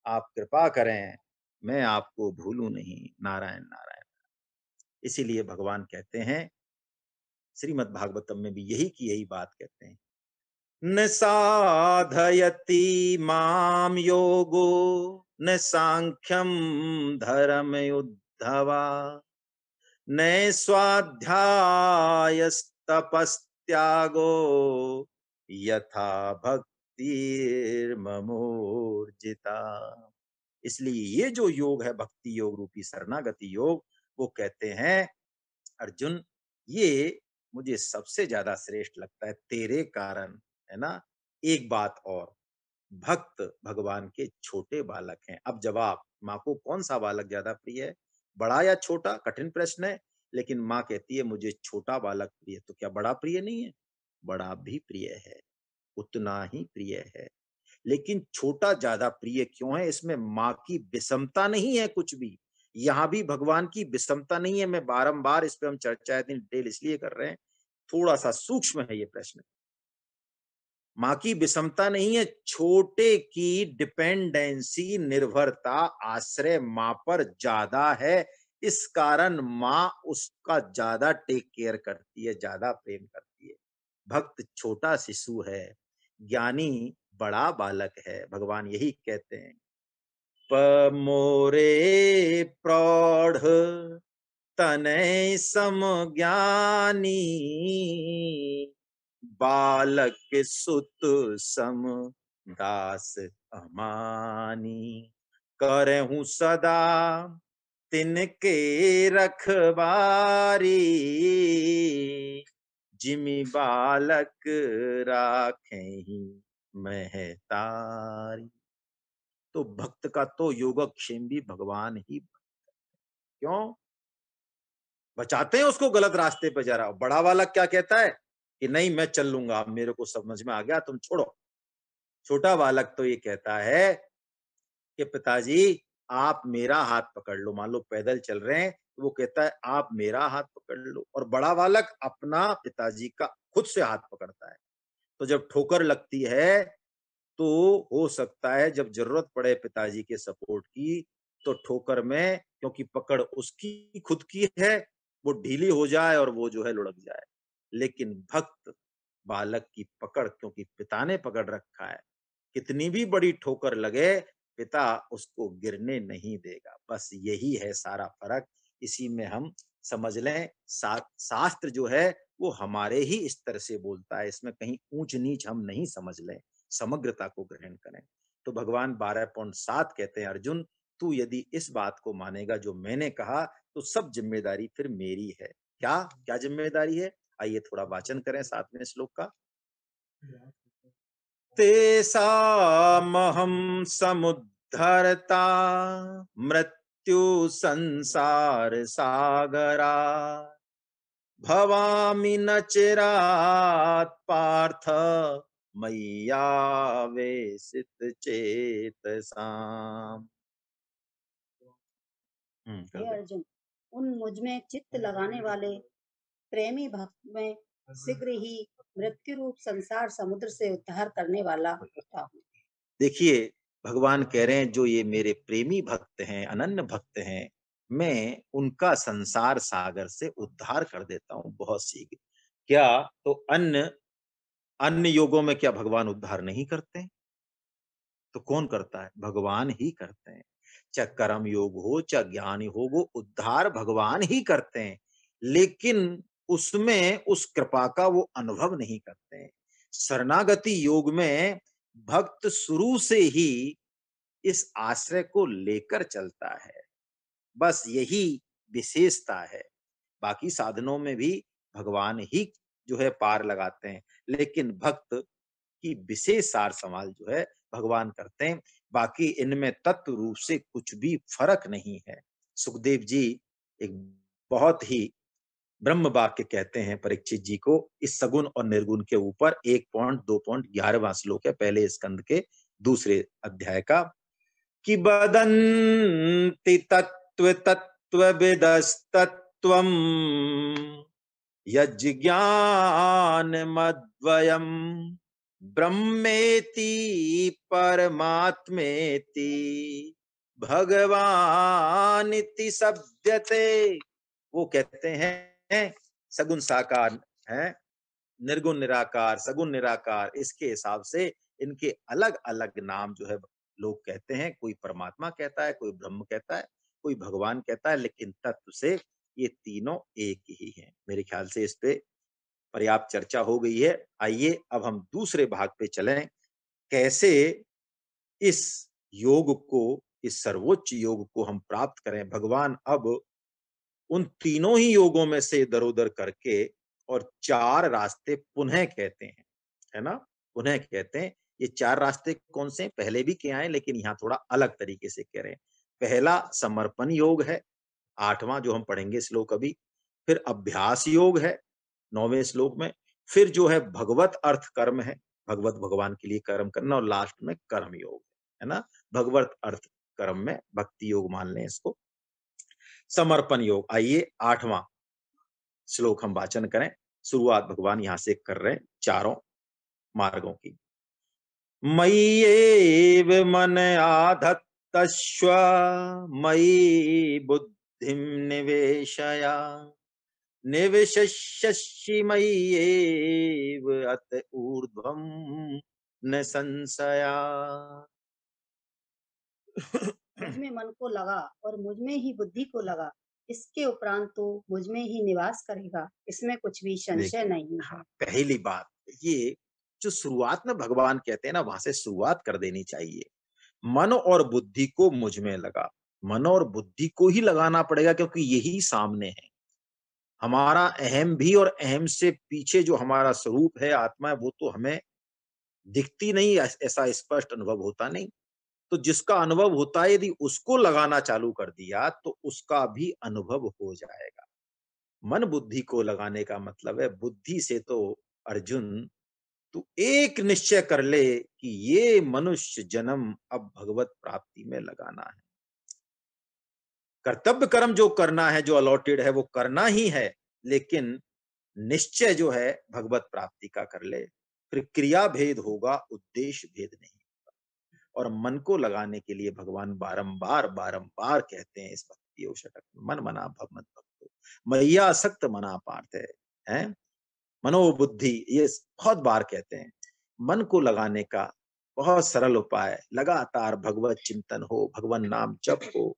S1: आप कृपा करें, मैं आपको भूलूं नहीं। नारायण नारायण। इसीलिए भगवान कहते हैं श्रीमद् भागवतम में भी यही की यही बात कहते हैं, न साधयति माम योगो न सांख्यम धर्म उद्धवा न स्वाध्यायस्तपस्त्यागो यथा भक्तिर्ममोर्जिता। इसलिए ये जो योग है भक्ति योग रूपी शरणागति योग, वो कहते हैं अर्जुन ये मुझे सबसे ज्यादा श्रेष्ठ लगता है तेरे कारण, है ना। एक बात और, भक्त भगवान के छोटे बालक हैं। अब जवाब, माँ को कौन सा बालक ज्यादा प्रिय है? बड़ा या छोटा? कठिन प्रश्न है। लेकिन माँ कहती है मुझे छोटा बालक प्रिय। तो क्या बड़ा प्रिय नहीं है? बड़ा भी प्रिय है, उतना ही प्रिय है। लेकिन छोटा ज्यादा प्रिय क्यों है? इसमें माँ की विषमता नहीं है कुछ भी। यहाँ भी भगवान की विषमता नहीं है। मैं बारंबार इस पे हम चर्चा इतनी डिटेल इसलिए कर रहे हैं, थोड़ा सा सूक्ष्म है ये प्रश्न। माँ की विषमता नहीं है, छोटे की डिपेंडेंसी निर्भरता आश्रय माँ पर ज्यादा है। इस कारण माँ उसका ज्यादा टेक केयर करती है, ज्यादा प्रेम करती है। भक्त छोटा शिशु है, ज्ञानी बड़ा बालक है। भगवान यही कहते हैं, प मोरे प्रौढ़ तनय सम ज्ञानी, बालक सुत सम दास अमानी, करहूं सदा तिनके रखबारी, जिमि बालक राखें महतारी। तो भक्त का तो योगक्षेम भी भगवान ही। क्यों? बचाते हैं उसको गलत रास्ते पे जा रहा। बड़ा वाला क्या कहता है कि नहीं मैं चल लूंगा, अब मेरे को समझ में आ गया, तुम छोड़ो। छोटा बालक तो ये कहता है कि पिताजी आप मेरा हाथ पकड़ लो। मान लो पैदल चल रहे हैं तो वो कहता है आप मेरा हाथ पकड़ लो। और बड़ा बालक अपना पिताजी का खुद से हाथ पकड़ता है। तो जब ठोकर लगती है तो हो सकता है जब जरूरत पड़े पिताजी के सपोर्ट की तो ठोकर में, क्योंकि पकड़ उसकी खुद की है, वो ढीली हो जाए और वो जो है लुढ़क जाए। लेकिन भक्त बालक की पकड़ क्योंकि पिता ने पकड़ रखा है, कितनी भी बड़ी ठोकर लगे पिता उसको गिरने नहीं देगा। बस यही है सारा फर्क। इसी में हम समझ लें शास्त्र जो है वो हमारे ही स्तर से बोलता है। इसमें कहीं ऊंच नीच हम नहीं समझ लें, समग्रता को ग्रहण करें। तो भगवान 12.7 कहते हैं अर्जुन तू यदि इस बात को मानेगा जो मैंने कहा तो सब जिम्मेदारी फिर मेरी है। क्या क्या जिम्मेदारी है? आइए थोड़ा वाचन करें 7वें श्लोक का। तेषामहं समुद्धरता मृत्यु संसार सागरा, भवामि न चिरात् पार्थ मय्यावेशित चेतसाम्।
S2: हे
S1: कर दे।
S2: अर्जुन, उन मुझ में चित्त लगाने वाले प्रेमी भक्त में शीघ्र ही मृत्यु रूप संसार समुद्र से उद्धार करने वाला होता हूँ।
S1: देखिए भगवान कह रहे हैं जो ये मेरे प्रेमी भक्त हैं, अनन्य भक्त हैं, मैं उनका संसार सागर से उद्धार कर देता हूँ बहुत शीघ्र। क्या? तो अन्न अन्य योगों में क्या भगवान उद्धार नहीं करते? तो कौन करता है? भगवान ही करते हैं। चाहे कर्म योग हो, चाहे ज्ञान योग हो, उद्धार भगवान ही करते हैं। लेकिन उसमें उस कृपा का वो अनुभव नहीं करते हैं। शरणागति योग में भक्त शुरू से ही इस आश्रय को लेकर चलता है। बस यही विशेषता है। बाकी साधनों में भी भगवान ही जो है पार लगाते हैं, लेकिन भक्त की विशेष सार संभाल जो है भगवान करते हैं। बाकी इनमें तत्व रूप से कुछ भी फर्क नहीं है। सुखदेव जी एक बहुत ही ब्रह्म वाक्य कहते हैं परीक्षित जी को इस सगुण और निर्गुण के ऊपर 1.2.11वां श्लोक है पहले स्कंद के दूसरे अध्याय का, कि बदन्ति तत्व तत्व विदस्तत्वम यज्ञानमद्वयम् ब्रह्मेति परमात्मेति भगवानिति शब्दते। वो कहते हैं सगुण साकार है, निर्गुण निराकार, सगुण निराकार, इसके हिसाब से इनके अलग अलग नाम जो है लोग कहते हैं। कोई परमात्मा कहता है, कोई ब्रह्म कहता है, कोई भगवान कहता है, लेकिन तत्व से ये तीनों एक ही हैं। मेरे ख्याल से इस पे पर्याप्त चर्चा हो गई है। आइए अब हम दूसरे भाग पे चलें, कैसे इस योग को, इस सर्वोच्च योग को हम प्राप्त करें। भगवान अब उन तीनों ही योगों में से इधर-उधर करके और 4 रास्ते पुनः कहते हैं, है ना? पुनः कहते हैं। ये 4 रास्ते कौन से हैं? पहले भी कहे आए, लेकिन यहाँ थोड़ा अलग तरीके से कह रहे हैं। पहला समर्पण योग है, 8वां जो हम पढ़ेंगे श्लोक अभी। फिर अभ्यास योग है 9वें श्लोक में। फिर जो है भगवत अर्थ कर्म है, भगवत भगवान के लिए कर्म करना, और लास्ट में कर्म योग है ना? भगवत अर्थ कर्म में भक्ति योग मान लें इसको। समर्पण योग, आइए 8वां श्लोक हम वाचन करें। शुरुआत भगवान यहां से कर रहे हैं चारों मार्गों की। मय्येव मन आधत्तस्व मयि बुद्धिं निवेशया निविशस्यसि मय्येव अत ऊर्ध्वं न संशया।
S2: मुझ में मन को लगा और मुझ में ही बुद्धि को लगा, इसके उपरांत तो मुझ में ही निवास करेगा, इसमें कुछ भी संशय
S1: देखिए,
S2: नहीं है।
S1: हाँ, पहली बात ये जो शुरुआत में भगवान कहते हैं ना, वहां से शुरुआत कर देनी चाहिए। मन और बुद्धि को मुझ में लगा। मन और बुद्धि को ही लगाना पड़ेगा, क्योंकि यही सामने है। हमारा अहम भी, और अहम से पीछे जो हमारा स्वरूप है, आत्मा है, वो तो हमें दिखती नहीं, ऐसा स्पष्ट अनुभव होता नहीं। तो जिसका अनुभव होता है, यदि उसको लगाना चालू कर दिया तो उसका भी अनुभव हो जाएगा। मन बुद्धि को लगाने का मतलब है, बुद्धि से तो अर्जुन तू एक निश्चय कर ले कि ये मनुष्य जन्म अब भगवत प्राप्ति में लगाना है। कर्तव्य कर्म जो करना है, जो अलॉटेड है, वो करना ही है, लेकिन निश्चय जो है भगवत प्राप्ति का कर ले। फिर क्रिया भेद होगा, उद्देश्य भेद नहीं। और मन को लगाने के लिए भगवान बारंबार बारंबार कहते हैं इस भक्ति योग षटक में, मन मना भव मत भक्तो मैया आसक्त मना पार्थ है, मनोबुद्धि, ये बहुत बार कहते हैं। मन को लगाने का बहुत सरल उपाय, लगातार भगवत चिंतन हो, भगवान नाम जप हो,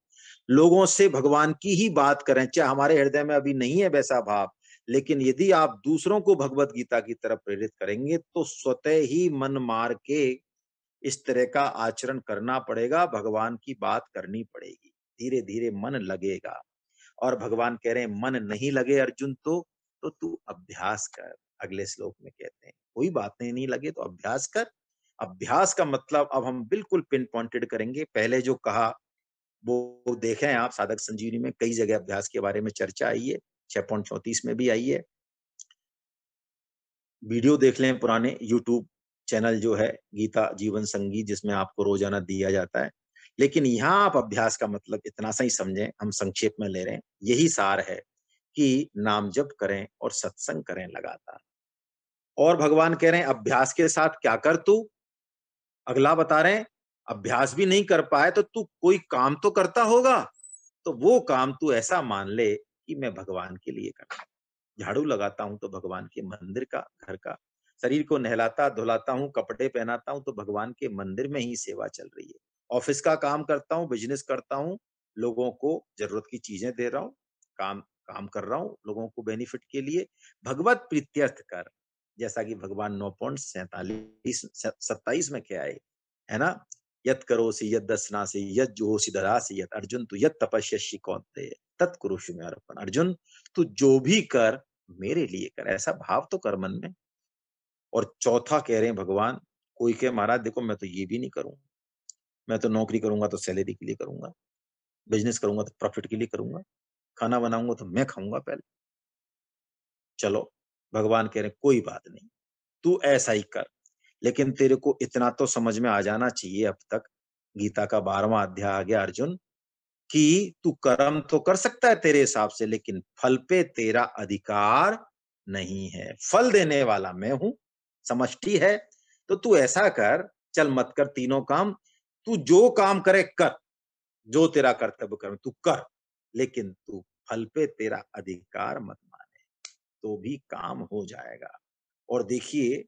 S1: लोगों से भगवान की ही बात करें। चाहे हमारे हृदय में अभी नहीं है वैसा भाव, लेकिन यदि आप दूसरों को भगवत गीता की तरफ प्रेरित करेंगे तो स्वतः ही मन मार के इस तरह का आचरण करना पड़ेगा, भगवान की बात करनी पड़ेगी, धीरे धीरे मन लगेगा। और भगवान कह रहे हैं मन नहीं लगे अर्जुन तो तू अभ्यास कर। अगले श्लोक में कहते हैं कोई बात नहीं लगे तो अभ्यास कर। अभ्यास का मतलब अब हम बिल्कुल पिन पॉइंटेड करेंगे। पहले जो कहा वो देखें आप, साधक संजीवनी में कई जगह अभ्यास के बारे में चर्चा आई है, 6.34 में भी आई है। वीडियो देख लें पुराने, यूट्यूब चैनल जो है गीता जीवन संगीत, जिसमें आपको रोजाना दिया जाता है। लेकिन यहाँ आप अभ्यास का मतलब इतना सा ही समझें, हम संक्षेप में ले रहे हैं, यही सार है कि नाम जप करें और सत्संग करें लगातार। और भगवान कह रहे हैं अभ्यास के साथ क्या कर तू, अगला बता रहे हैं अभ्यास भी नहीं कर पाए तो तू कोई काम तो करता होगा, तो वो काम तू ऐसा मान ले कि मैं भगवान के लिए करता हूं। झाड़ू लगाता हूं तो भगवान के मंदिर का, घर का। शरीर को नहलाता धुलाता हूँ, कपड़े पहनाता हूँ, तो भगवान के मंदिर में ही सेवा चल रही है। ऑफिस का काम करता हूँ, बिजनेस करता हूँ, लोगों को जरूरत की चीजें दे रहा हूँ, काम काम कर रहा हूँ लोगों को बेनिफिट के लिए। भगवत प्रीत्यर्थ कर, जैसा कि भगवान 9.47 में क्या है ना? यत करोसि यत दसनासि यत जुहोसि ददासि यत, अर्जुन तू यत तपस्यसि कौन्तेय तत्कुरुषु मे अर्पण। अर्जुन तू जो भी कर मेरे लिए कर, ऐसा भाव तो कर मन में। और चौथा कह रहे हैं भगवान, कोई कहे महाराज देखो मैं तो ये भी नहीं करूंगा, मैं तो नौकरी करूंगा तो सैलरी के लिए करूंगा, बिजनेस करूंगा तो प्रॉफिट के लिए करूंगा, खाना बनाऊंगा तो मैं खाऊंगा पहले। चलो, भगवान कह रहे हैं कोई बात नहीं, तू ऐसा ही कर, लेकिन तेरे को इतना तो समझ में आ जाना चाहिए अब तक, गीता का 12वां अध्याय आ गया अर्जुन, कि तू कर्म तो कर सकता है तेरे हिसाब से, लेकिन फल पे तेरा अधिकार नहीं है। फल देने वाला मैं हूं, समष्टि है। तो तू ऐसा कर, चल मत कर तीनों काम, तू जो काम करे कर, जो तेरा कर्तव्य कर्म तू कर, लेकिन तू फल पे तेरा अधिकार मत माने, तो भी काम हो जाएगा। और देखिए,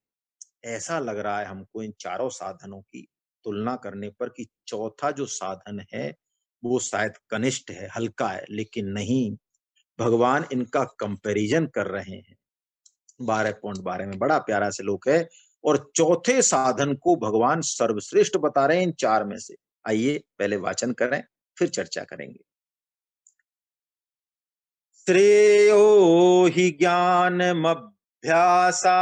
S1: ऐसा लग रहा है हमको इन चारों साधनों की तुलना करने पर कि चौथा जो साधन है वो शायद कनिष्ठ है, हल्का है, लेकिन नहीं, भगवान इनका कंपैरिजन कर रहे हैं। 12.12 में बड़ा प्यारा श्लोक है, और चौथे साधन को भगवान सर्वश्रेष्ठ बता रहे हैं इन चार में से। आइए पहले वाचन करें, फिर चर्चा करेंगे। श्रेयो हि ज्ञानमभ्यासा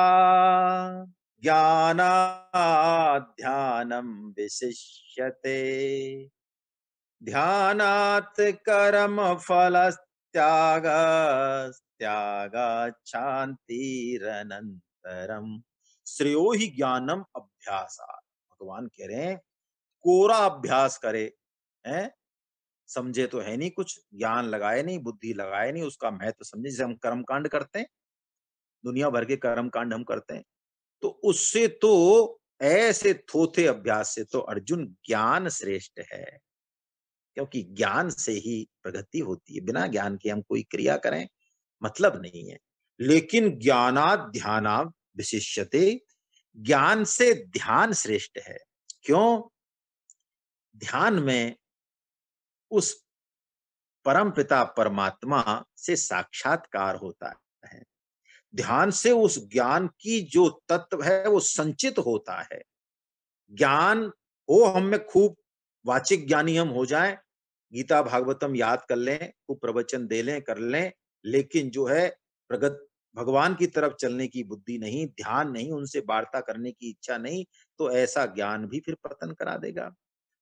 S1: ज्ञानात् ध्यानं विशिष्यते, ध्यानात् कर्म फलस्त्यागः त्यागात् शान्तिरनन्तरम्। श्रेयो ही ज्ञानम अभ्यासा, भगवान कह रहे हैं कोरा अभ्यास करे, हैं समझे तो है नहीं कुछ, ज्ञान लगाए नहीं, बुद्धि लगाए नहीं, उसका महत्व समझे। जैसे हम कर्म कांड करते हैं, दुनिया भर के कर्म कांड हम करते हैं, तो उससे तो ऐसे थोथे अभ्यास से तो अर्जुन ज्ञान श्रेष्ठ है, क्योंकि ज्ञान से ही प्रगति होती है। बिना ज्ञान के हम कोई क्रिया करें मतलब नहीं है। लेकिन ज्ञानात् ध्यानात् विशिष्यते, ज्ञान से ध्यान श्रेष्ठ है। क्यों? ध्यान में उस परम पिता परमात्मा से साक्षात्कार होता है, ध्यान से उस ज्ञान की जो तत्व है वो संचित होता है। ज्ञान हो हम में खूब, वाचिक ज्ञानी हम हो जाएं, गीता भागवतम याद कर लें, खूब प्रवचन दे लें कर लें, लेकिन जो है प्रगत भगवान की तरफ चलने की बुद्धि नहीं, ध्यान नहीं, उनसे वार्ता करने की इच्छा नहीं, तो ऐसा ज्ञान भी फिर पतन करा देगा।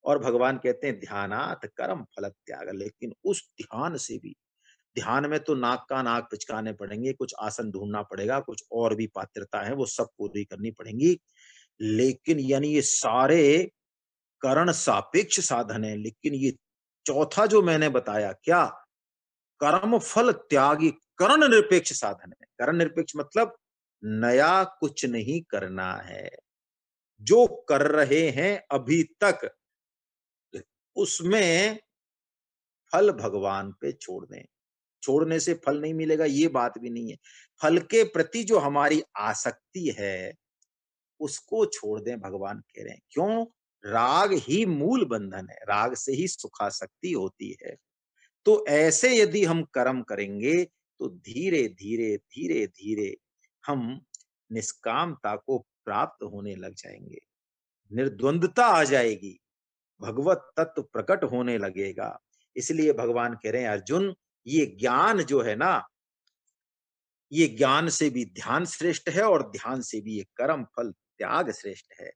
S1: और भगवान कहते हैं ध्यानात कर्म फल त्याग, लेकिन उस ध्यान से भी, ध्यान में तो नाक का नाक पिचकाने पड़ेंगे, कुछ आसन ढूंढना पड़ेगा, कुछ और भी पात्रता है वो सब पूरी करनी पड़ेंगी, लेकिन यानी ये सारे करण सापेक्ष साधन है। लेकिन ये चौथा जो मैंने बताया, क्या? कर्म फल त्यागी करण निरपेक्ष साधन है। करण निरपेक्ष मतलब नया कुछ नहीं करना है, जो कर रहे हैं अभी तक उसमें फल भगवान पे छोड़ दें। छोड़ने से फल नहीं मिलेगा ये बात भी नहीं है, फल के प्रति जो हमारी आसक्ति है उसको छोड़ दें, भगवान कह रहे हैं। क्यों? राग ही मूल बंधन है, राग से ही सुखासक्ति होती है। तो ऐसे यदि हम कर्म करेंगे तो धीरे धीरे धीरे धीरे हम निष्कामता को प्राप्त होने लग जाएंगे, निर्द्वंदता आ जाएगी, भगवत तत्व प्रकट होने लगेगा। इसलिए भगवान कह रहे हैं अर्जुन, ये ज्ञान जो है ना, ये ज्ञान से भी ध्यान श्रेष्ठ है, और ध्यान से भी ये कर्म फल त्याग श्रेष्ठ है।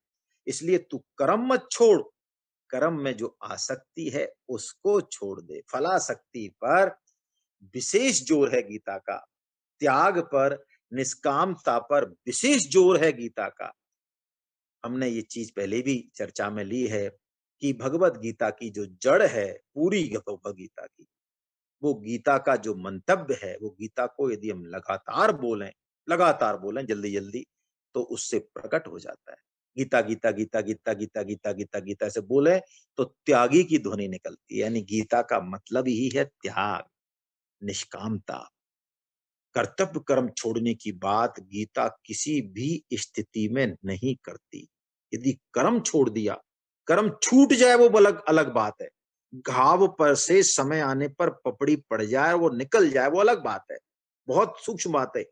S1: इसलिए तू कर्म मत छोड़, कर्म में जो आसक्ति है उसको छोड़ दे। फलासक्ति पर विशेष जोर है गीता का, त्याग पर, निष्कामता पर विशेष जोर है गीता का। हमने ये चीज पहले भी चर्चा में ली है कि भगवत गीता की जो जड़ है पूरी भगवत गीता की, वो गीता का जो मंतव्य है, वो गीता को यदि हम लगातार बोलें जल्दी जल्दी, तो उससे प्रकट हो जाता है। गीता गीता गीता गीता गीता गीता गीता गीता से बोले तो त्यागी की ध्वनि निकलती है। यानी गीता का मतलब ही है त्याग, निष्कामता, कर्तव्य कर्म छोड़ने की बात गीता किसी भी स्थिति में नहीं करती। यदि कर्म छोड़ दिया, कर्म छूट जाए वो अलग अलग बात है। घाव पर से समय आने पर पपड़ी पड़ जाए, वो निकल जाए, वो अलग बात है। बहुत सूक्ष्म बात है।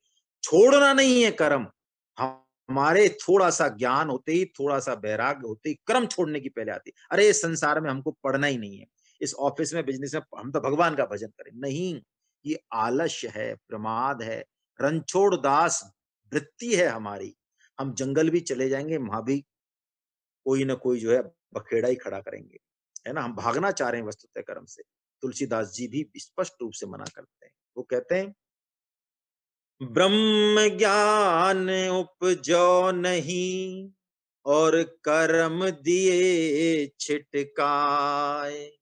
S1: छोड़ना नहीं है कर्म। हमारे थोड़ा-सा ज्ञान होते ही, थोड़ा-सा वैराग्य होते ही कर्म छोड़ने की पहले आती है। अरे! इस संसार में हमको पढ़ना ही नहीं है। इस ऑफिस में, बिज़नेस में हम तो भगवान का भजन करें। नहीं, ये आलस्य है, प्रमाद है, रणछोड़ दास वृत्ति है हमारी। हम जंगल भी चले जाएँगे, वहाँ भी कोई न कोई जो है बखेड़ा ही खड़ा करेंगे, है ना? हम भागना चाह रहे हैं वस्तुतः कर्म से। तुलसीदास जी भी स्पष्ट रूप से मना करते हैं। वो कहते हैं, ब्रह्म ज्ञान उपजो नहीं और कर्म दिए छिटकाए,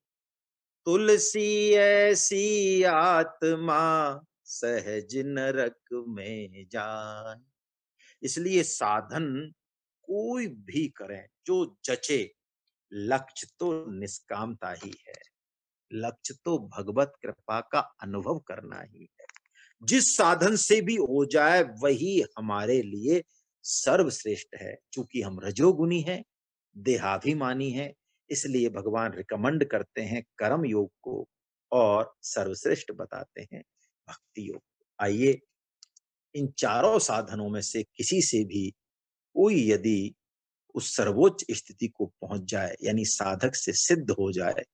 S1: तुलसी ऐसी आत्मा सहज नरक में जाए। इसलिए साधन कोई भी करें जो जचे, लक्ष्य तो निष्कामता ही है। लक्ष्य तो भगवत कृपा का अनुभव करना ही है। जिस साधन से भी हो जाए वही हमारे लिए सर्वश्रेष्ठ है। चूंकि हम रजोगुनी हैं, देहाभिमानी हैं, इसलिए भगवान रिकमेंड करते हैं कर्म योग को और सर्वश्रेष्ठ बताते हैं भक्ति योग को। आइए, इन चारों साधनों में से किसी से भी कोई यदि उस सर्वोच्च स्थिति को पहुंच जाए, यानी साधक से सिद्ध हो जाए,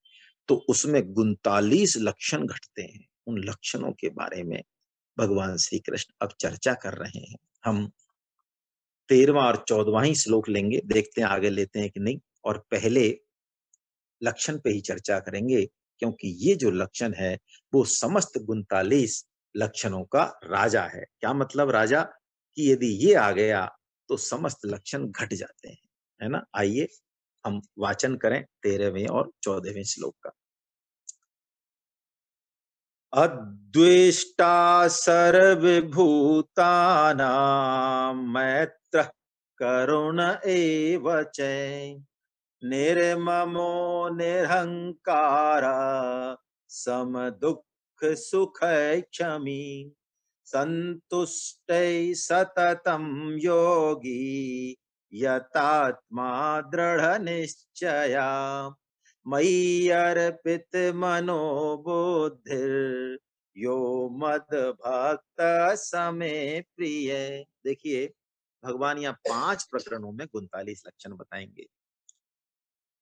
S1: तो उसमें 39 लक्षण घटते हैं। उन लक्षणों के बारे में भगवान श्री कृष्ण अब चर्चा कर रहे हैं। हम 13वां और 14वां ही श्लोक लेंगे, देखते हैं आगे लेते हैं कि नहीं। और पहले लक्षण पे ही चर्चा करेंगे, क्योंकि ये जो लक्षण है वो समस्त 39 लक्षणों का राजा है। क्या मतलब राजा? कि यदि ये आ गया तो समस्त लक्षण घट जाते हैं, है ना? आइए हम वाचन करें 13वें और 14वें श्लोक का। अद्वेष्टा सर्वभूतानां मैत्रः करुण एव च, निर्ममो निरहङ्कारः समदुःख सुखः क्षमी, सन्तुष्टः सततं योगी यतात्मा दृढनिश्चया, मयि अर्पित मनो बुद्धिर् यो मद भक्त समे प्रिय। देखिए, भगवान यहाँ 5 प्रकरणों में 39 लक्षण बताएंगे।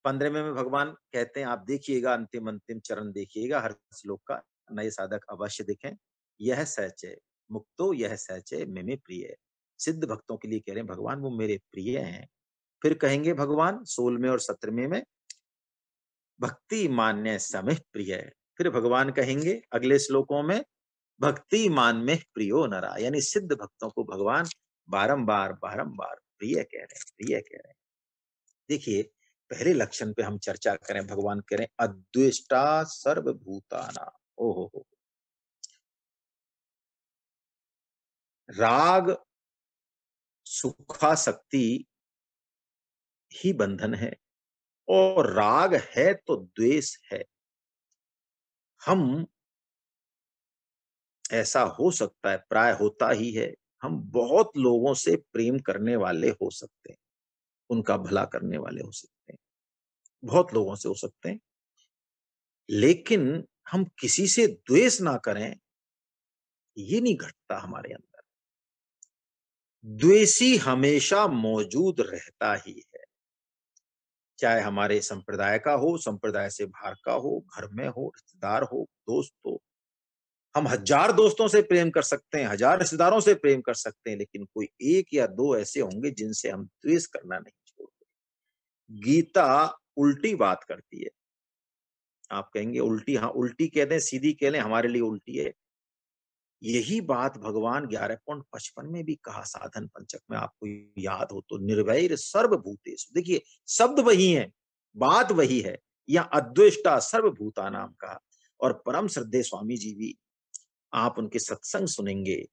S1: 15वें में भगवान कहते हैं, आप देखिएगा, अंतिम अंतिम चरण देखिएगा हर श्लोक का, नए साधक अवश्य देखें। यह सच है मुक्तो, यह सच है मे प्रिय। सिद्ध भक्तों के लिए कह रहे हैं भगवान वो मेरे प्रिय हैं। फिर कहेंगे भगवान 16वें और 17वें में, भक्ति मान्य समय प्रिय है। फिर भगवान कहेंगे अगले श्लोकों में, भक्ति मान में प्रियो नरा, यानी सिद्ध भक्तों को भगवान बारंबार बारंबार प्रिय कह रहे हैं, प्रिय कह रहे हैं। देखिए, पहले लक्षण पे हम चर्चा करें। भगवान कह रहे हैं अद्वेष्टा सर्वभूताना। ओहो हो, राग सुखासक्ति ही बंधन है, और राग है तो द्वेष है। हम, ऐसा हो सकता है, प्राय होता ही है, हम बहुत लोगों से प्रेम करने वाले हो सकते हैं, उनका भला करने वाले हो सकते हैं, बहुत लोगों से हो सकते हैं, लेकिन हम किसी से द्वेष ना करें, ये नहीं घटता हमारे अंदर। द्वेषी हमेशा मौजूद रहता ही है, चाहे हमारे संप्रदाय का हो, संप्रदाय से बाहर का हो, घर में हो, रिश्तेदार हो, दोस्त हो। हम हजार दोस्तों से प्रेम कर सकते हैं, हजार रिश्तेदारों से प्रेम कर सकते हैं, लेकिन कोई एक या दो ऐसे होंगे जिनसे हम द्वेष करना नहीं छोड़ते। गीता उल्टी बात करती है। आप कहेंगे उल्टी, हाँ उल्टी कह दें, सीधी कह लें, हमारे लिए उल्टी है। यही बात भगवान 11.55 में भी कहा, साधन पंचक में, आपको याद हो तो, निर्वैर सर्वभूतेषु। देखिए, शब्द वही है, बात वही है। या अद्वेष्टा सर्वभूता नाम कहा। और परम श्रद्धेय स्वामी जी भी, आप उनके सत्संग सुनेंगे,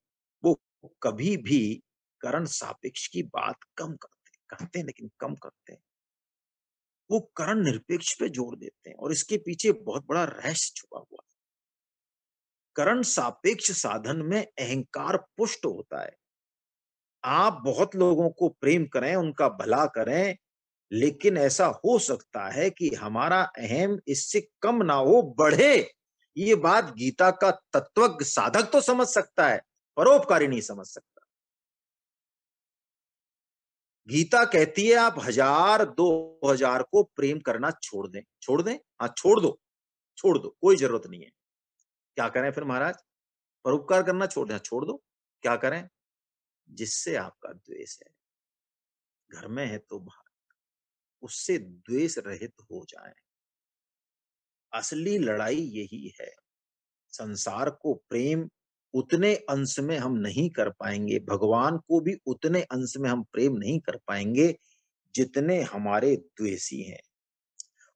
S1: वो कभी भी करण सापेक्ष की बात कम करते हैं, लेकिन कम करते हैं। वो करण निरपेक्ष पे जोर देते हैं, और इसके पीछे बहुत बड़ा रहस्य छुपा हुआ है। करण सापेक्ष साधन में अहंकार पुष्ट होता है। आप बहुत लोगों को प्रेम करें, उनका भला करें, लेकिन ऐसा हो सकता है कि हमारा अहम इससे कम ना हो, बढ़े। ये बात गीता का तत्वज्ञ साधक तो समझ सकता है, परोपकारी नहीं समझ सकता। गीता कहती है आप 1000 2000 को प्रेम करना छोड़ दें। छोड़ दें? हाँ, छोड़ दो, कोई जरूरत नहीं है। क्या करें फिर महाराज? परोपकार करना छोड़ दें? छोड़ दो। क्या करें? जिससे आपका द्वेष है, घर में है तो बाहर, उससे द्वेष रहित हो जाएं। असली लड़ाई यही है। संसार को प्रेम उतने अंश में हम नहीं कर पाएंगे, भगवान को भी उतने अंश में हम प्रेम नहीं कर पाएंगे जितने हमारे द्वेषी हैं।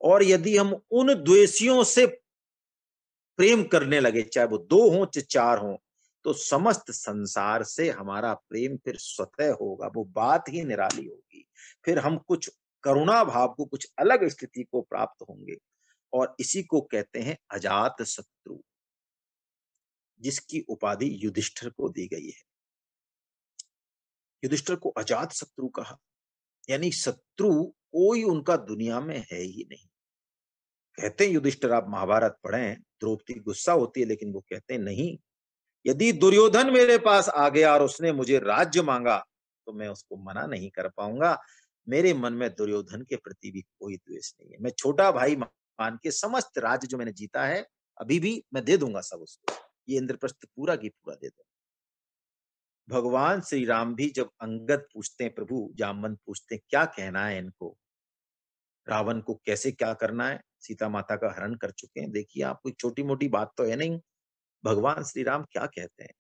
S1: और यदि हम उन द्वेषियों से प्रेम करने लगे, चाहे वो 2 हों चाहे 4 हों, तो समस्त संसार से हमारा प्रेम फिर स्वतः होगा। वो बात ही निराली होगी। फिर हम कुछ करुणा भाव को, कुछ अलग स्थिति को प्राप्त होंगे। और इसी को कहते हैं अजात शत्रु, जिसकी उपाधि युधिष्ठिर को दी गई है। युधिष्ठिर को अजात शत्रु कहा, यानी शत्रु कोई उनका दुनिया में है ही नहीं। कहते हैं युधिष्ठिर, आप महाभारत पढ़ें, द्रौपदी गुस्सा होती है, लेकिन वो कहते हैं नहीं, यदि दुर्योधन मेरे पास आ गया और उसने मुझे राज्य मांगा तो मैं उसको मना नहीं कर पाऊंगा। मेरे मन में दुर्योधन के प्रति भी कोई द्वेष नहीं है। मैं छोटा भाई मान के समस्त राज्य जो मैंने जीता है, अभी भी मैं दे दूंगा सब उसको। ये इंद्रप्रस्थ पूरा की पूरा दे दूंगा। भगवान श्री राम भी जब अंगद पूछते हैं, प्रभु जामवंत पूछते हैं क्या कहना है इनको, रावण को कैसे क्या करना है, सीता माता का हरण कर चुके हैं, देखिए आप, कोई छोटी मोटी बात तो है नहीं। भगवान श्री राम क्या कहते हैं,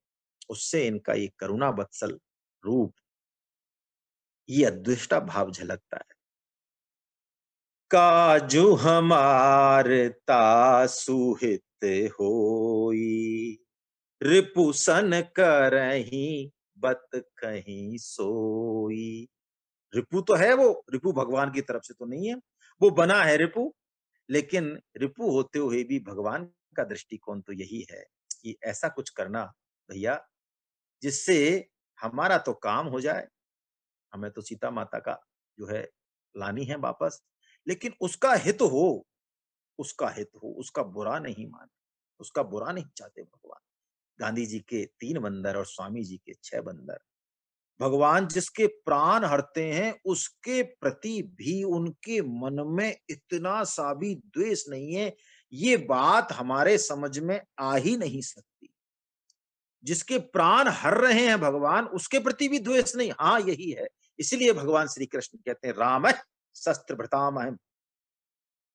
S1: उससे इनका ये करुणा वत्सल रूप, ये अद्वेष्टा भाव झलकता है। काजू हमार तासुहित होई, रिपुसन करही बत कहीं सोई। रिपु तो है, वो रिपु भगवान की तरफ से तो नहीं है, वो बना है रिपु, लेकिन रिपु होते हुए भी भगवान का दृष्टिकोण तो यही है कि ऐसा कुछ करना भैया जिससे हमारा तो काम हो जाए। हमें तो सीता माता का जो है लानी है वापस, लेकिन उसका हित हो, उसका हित हो, उसका बुरा नहीं माने, उसका बुरा नहीं चाहते भगवान। गांधी जी के 3 बंदर और स्वामी जी के 6 बंदर, भगवान जिसके प्राण हरते हैं उसके प्रति भी उनके मन में इतना सा भी द्वेष नहीं है। ये बात हमारे समझ में आ ही नहीं सकती। जिसके प्राण हर रहे हैं भगवान, उसके प्रति भी द्वेष नहीं। हाँ, यही है। इसलिए भगवान श्री कृष्ण कहते हैं राम शस्त्र भृतामहम,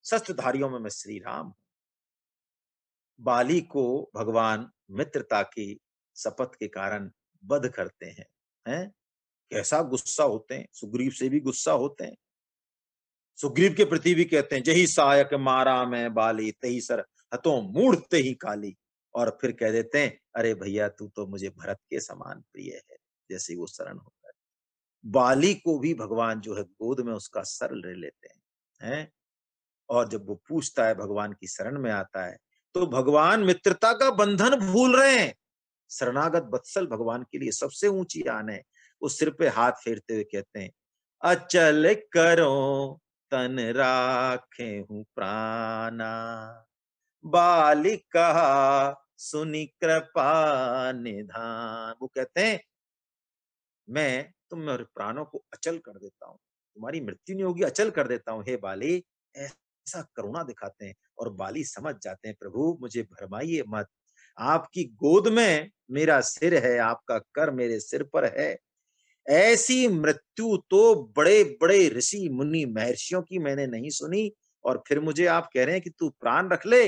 S1: शस्त्रधारियों में मैं श्री राम। बाली को भगवान मित्रता की शपथ के कारण वध करते हैं। कैसा गुस्सा होते हैं, सुग्रीव से भी गुस्सा होते हैं। सुग्रीव के प्रति भी कहते हैं जही सहायक मारा मैं बाली, तही सर हतो मूढ़ ते ही काली। और फिर कह देते हैं अरे भैया तू तो मुझे भरत के समान प्रिय है, जैसे ही वो शरण होता है। बाली को भी भगवान जो है गोद में उसका सर ले लेते हैं। और जब वो पूछता है, भगवान की शरण में आता है, तो भगवान मित्रता का बंधन भूल रहे हैं। शरणागत वत्सल भगवान के लिए सबसे ऊंची आन है। वो सिर पे हाथ फेरते हुए कहते हैं अचल करो तन राखे हूं प्राणा, बालिका सुनि कृपा निधान। वो कहते हैं मैं तुम्हारे प्राणों को अचल कर देता हूँ, तुम्हारी मृत्यु नहीं होगी, अचल कर देता हूँ हे बाली। ऐसा करुणा दिखाते हैं और बाली समझ जाते हैं प्रभु मुझे भरमाइए मत, आपकी गोद में मेरा सिर है, आपका कर मेरे सिर पर है। ऐसी मृत्यु तो बड़े बड़े ऋषि मुनि महर्षियों की मैंने नहीं सुनी, और फिर मुझे आप कह रहे हैं कि तू प्राण रख ले।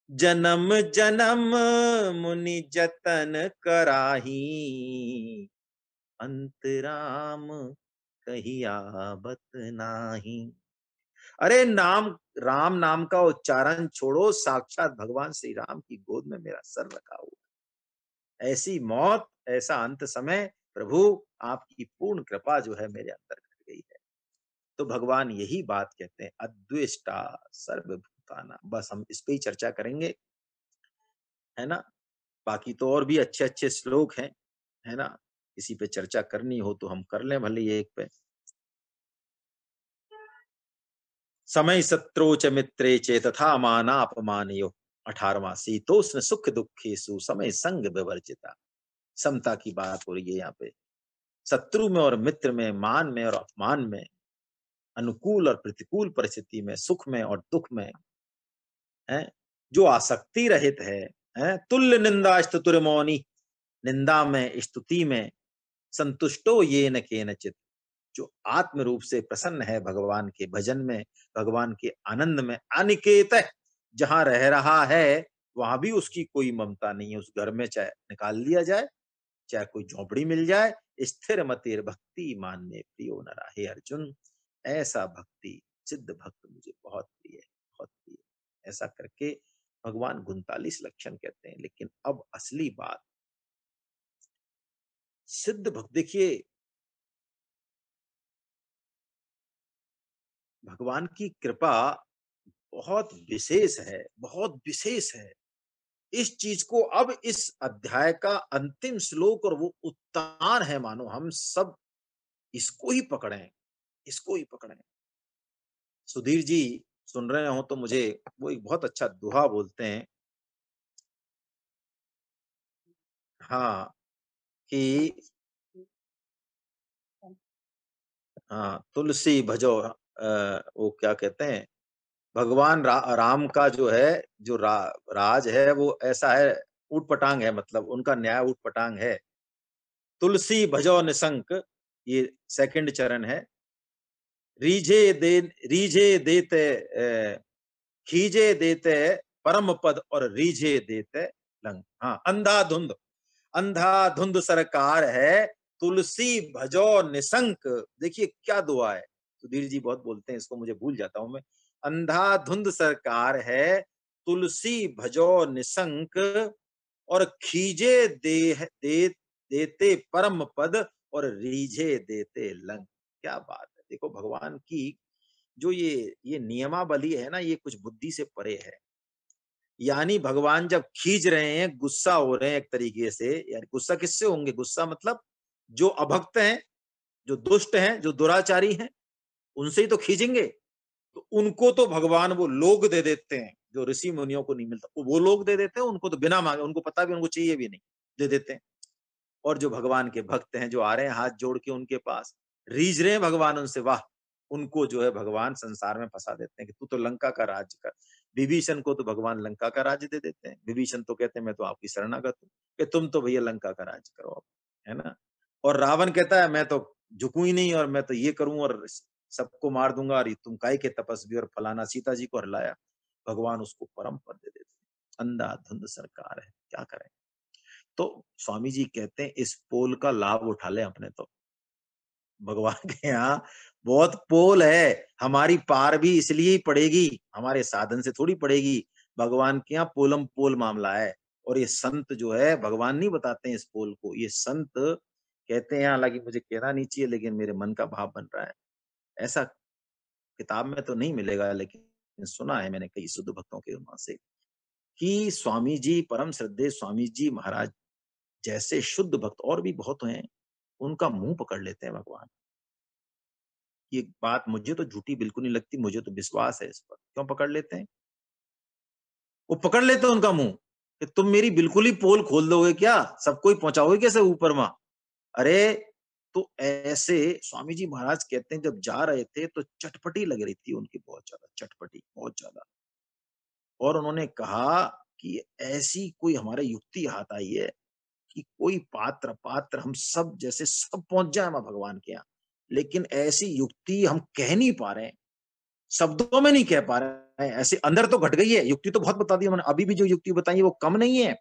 S1: जन्म जन्म मुनि जतन कराही, अंतराम कहिया बत नाही। अरे नाम, राम नाम का उच्चारण छोड़ो, साक्षात भगवान श्री राम की गोद में मेरा सर रखा हुआ। ऐसी मौत, ऐसा अंत समय, प्रभु आपकी पूर्ण कृपा जो है मेरे अंदर घट गई है। तो भगवान यही बात कहते हैं अद्वेष्टा सर्वभूताना। बस हम इस पे ही चर्चा करेंगे, है ना। बाकी तो और भी अच्छे-अच्छे श्लोक हैं, है ना? किसी पे चर्चा करनी हो तो हम कर लें भले ही एक पे। समय शत्रौ च मित्रे च तथा मानापमानयोः 18वां शीतोष्ण सुख दुःखेषु समय संग विवर्जिता। समता की बात हो रही है यहाँ पे। शत्रु में और मित्र में, मान में और अपमान में, अनुकूल और प्रतिकूल परिस्थिति में, सुख में और दुःख में, हैं? जो आसक्ति रहित है, हैं? तुल्य निंदा स्तुतिर्मौनि, निंदा में, स्तुति में, संतुष्टो येन केनचित्, जो आत्म रूप से प्रसन्न है भगवान के भजन में, भगवान के आनंद में, अनिकेत जहां रह रहा है वहां भी उसकी कोई ममता नहीं है। उस घर में चाहे निकाल लिया जाए, चाहे कोई झोपड़ी मिल जाए, स्थिर मतिर भक्ति मान्य प्रियो नरा। हे अर्जुन, ऐसा भक्ति सिद्ध भक्त मुझे बहुत प्रिय है, बहुत प्रिय है। ऐसा करके भगवान 39 लक्षण कहते हैं। लेकिन अब असली बात, सिद्ध भक्त देखिए, भगवान की कृपा बहुत विशेष है, बहुत विशेष है। इस चीज को अब इस अध्याय का अंतिम श्लोक और वो उत्तान है, मानो हम सब इसको ही पकड़ें, इसको ही पकड़ें। सुधीर जी सुन रहे हो तो मुझे वो एक बहुत अच्छा दोहा बोलते हैं, हाँ, कि हाँ, तुलसी भजो, वो क्या कहते हैं, भगवान राम का जो है, जो राज है वो ऐसा है, ऊट पटांग है, मतलब उनका न्याय ऊट पटांग है। तुलसी भजो निसंक, ये सेकंड चरण है। रीझे देते खीजे देते परम पद और रीझे देते लंग। हाँ, अंधाधुंध, अंधाधुंध सरकार है, तुलसी भजो निसंक। देखिए क्या दुआ है, सुधीर जी बहुत बोलते हैं इसको, मुझे भूल जाता हूं मैं। अंधाधुंध सरकार है, तुलसी भजो निसंक, और खीजे देते परम पद और रीझे देते लंग। क्या बात है, देखो भगवान की जो ये नियमावली है ना, ये कुछ बुद्धि से परे है। यानी भगवान जब खींच रहे हैं, गुस्सा हो रहे हैं एक तरीके से, यानी गुस्सा किससे होंगे, गुस्सा मतलब जो अभक्त हैं, जो दुष्ट हैं, जो दुराचारी हैं, उनसे ही तो खींचेंगे। तो उनको तो भगवान वो लोग दे देते हैं जो ऋषि मुनियों को नहीं मिलता, वो लोग दे देते हैं उनको, तो बिना मांगे, उनको पता भी उनको चाहिए भी नहीं, दे देते हैं। और जो भगवान के भक्त हैं, जो आ रहे हैं हाथ जोड़ के उनके पास, रीझ रहे हैं भगवान उनसे, वाह, उनको जो है भगवान संसार में फंसा देते हैं कि तू तो लंका का राज्य कर। विभीषण को तो भगवान लंका का राज्य दे देते हैं। विभीषण तो कहते हैं मैं तो आपकी शरणागत हूँ, कि तुम तो भैया लंका का राज्य करो अब, है ना। और रावण कहता है मैं तो झुकू ही नहीं, और मैं तो ये करूं और सबको मार दूंगा, और तुम काय के तपस्वी, और फलाना सीता जी को हरलाया। भगवान उसको परम पद दे देते हैं। अंधाधुंध सरकार है, क्या करें। तो स्वामी जी कहते हैं इस पोल का लाभ उठा ले अपने तो। भगवान के यहाँ बहुत पोल है, हमारी पार भी इसलिए ही पड़ेगी, हमारे साधन से थोड़ी पड़ेगी। भगवान के यहाँ पोलम पोल मामला है। और ये संत जो है, भगवान नहीं बताते हैं इस पोल को, ये संत कहते हैं, हालांकि मुझे कहना नहीं चाहिए लेकिन मेरे मन का भाव बन रहा है। ऐसा किताब में तो नहीं मिलेगा, लेकिन सुना है मैंने कई शुद्ध भक्तों के वहां से, कि स्वामी जी, परम श्रद्धेय स्वामी जी महाराज जैसे शुद्ध भक्त और भी बहुत हैं, उनका मुंह पकड़ लेते हैं भगवान। ये बात मुझे तो झूठी बिल्कुल नहीं लगती, मुझे तो विश्वास है इस पर। क्यों पकड़ लेते हैं? वो पकड़ लेते हैं उनका मुंह, कि तुम मेरी बिल्कुल ही पोल खोल दोगे क्या, सबको ही पहुंचाओगे कैसे ऊपर वहां। अरे, तो ऐसे स्वामी जी महाराज कहते हैं जब जा रहे थे तो चटपटी लग रही थी उनकी, बहुत ज्यादा चटपटी, बहुत ज्यादा। और उन्होंने कहा कि ऐसी कोई हमारे युक्ति हाथ आई है कि कोई पात्र पात्र हम सब जैसे सब पहुंच जाए वहां भगवान के यहाँ, लेकिन ऐसी युक्ति हम कह नहीं पा रहे हैं, शब्दों में नहीं कह पा रहे हैं। ऐसे अंदर तो घट गई है, युक्ति तो बहुत बता दी उन्होंने, अभी भी जो युक्ति बताई है वो कम नहीं है,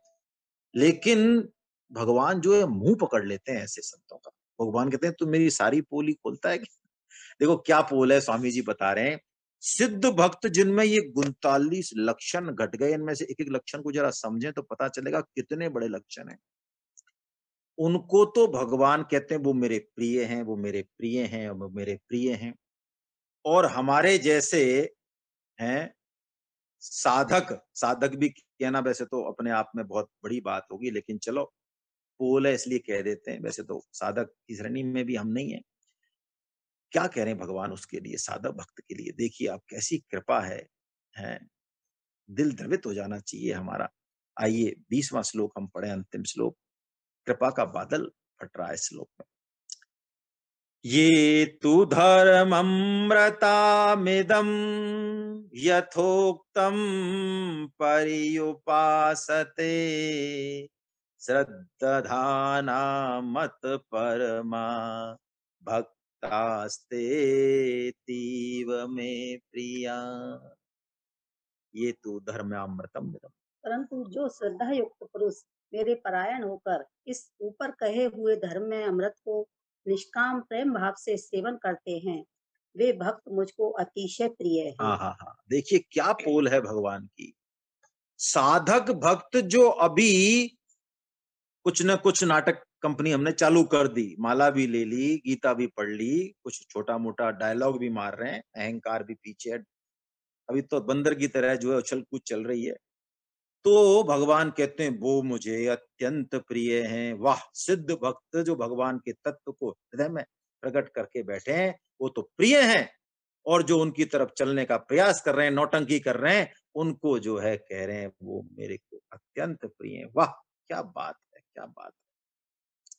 S1: लेकिन भगवान जो है मुंह पकड़ लेते हैं ऐसे संतों का। भगवान कहते हैं तू मेरी सारी पोल ही खोलता है। देखो क्या पोल है, स्वामी जी बता रहे हैं, सिद्ध भक्त जिनमें ये 39 लक्षण घट गए, इनमें से एक एक लक्षण को जरा समझें तो पता चलेगा कितने बड़े लक्षण हैं। उनको तो भगवान कहते हैं वो मेरे प्रिय हैं, वो मेरे प्रिय हैं, वो मेरे प्रिय हैं। और हमारे जैसे हैं, साधक, साधक भी कहना वैसे तो अपने आप में बहुत बड़ी बात होगी, लेकिन चलो पोल है इसलिए कह देते हैं, वैसे तो साधक की श्रेणी में भी हम नहीं है। क्या कह रहे हैं भगवान उसके लिए, साधक भक्त के लिए? देखिए आप कैसी कृपा है, दिल द्रवित हो जाना चाहिए हमारा। आइए 20वां श्लोक हम पढ़े, अंतिम श्लोक। कृपा का बादल फट रहा है इस श्लोक में। ये तु धर्ममृतामिदं यथोक्तं पर्युपासते श्रद्धाना मत्परमा भक्तास्ते तीव मे प्रिया। ये तु धर्मामृतम मिदम्।
S2: परंतु जो श्रद्धा युक्त पुरुष मेरे परायण होकर इस ऊपर कहे हुए धर्म में अमृत को निष्काम प्रेम भाव से सेवन करते हैं, वे भक्त मुझको अतिशय प्रिय हैं।
S1: हाँ हाँ हाँ, देखिए क्या पोल है भगवान की। साधक भक्त जो अभी कुछ न कुछ नाटक कंपनी हमने चालू कर दी, माला भी ले ली, गीता भी पढ़ ली, कुछ छोटा मोटा डायलॉग भी मार रहे हैं, अहंकार भी पीछे है, अभी तो बंदर की तरह जो है उछल कूद चल रही है, तो भगवान कहते हैं वो मुझे अत्यंत प्रिय हैं। वाह, सिद्ध भक्त जो भगवान के तत्व को हृदय में प्रकट करके बैठे हैं वो तो प्रिय हैं, और जो उनकी तरफ चलने का प्रयास कर रहे हैं, नौटंकी कर रहे हैं, उनको जो है कह रहे हैं वो मेरे को अत्यंत प्रिय हैं। वाह, क्या बात है, क्या बात है।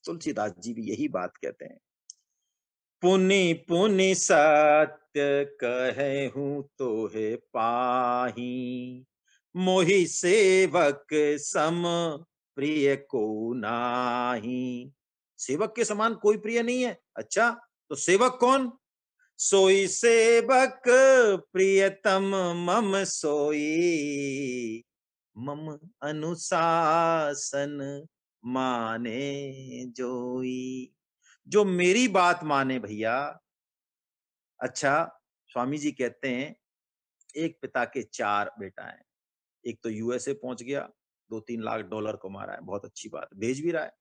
S1: तुलसीदास जी भी यही बात कहते हैं। पुनि पुनि सत्य कहूँ तोहे पाही, मोहि सेवक सम प्रिय को नाही। सेवक के समान कोई प्रिय नहीं है। अच्छा, तो सेवक कौन? सोई सेवक प्रियतम मम सोई, मम अनुशासन माने जोई। जो मेरी बात माने भैया। अच्छा, स्वामी जी कहते हैं एक पिता के 4 बेटा हैं। एक तो यूएसए पहुंच गया, 2-3 लाख डॉलर कमा रहा है, बहुत अच्छी बात है, भेज भी रहा है।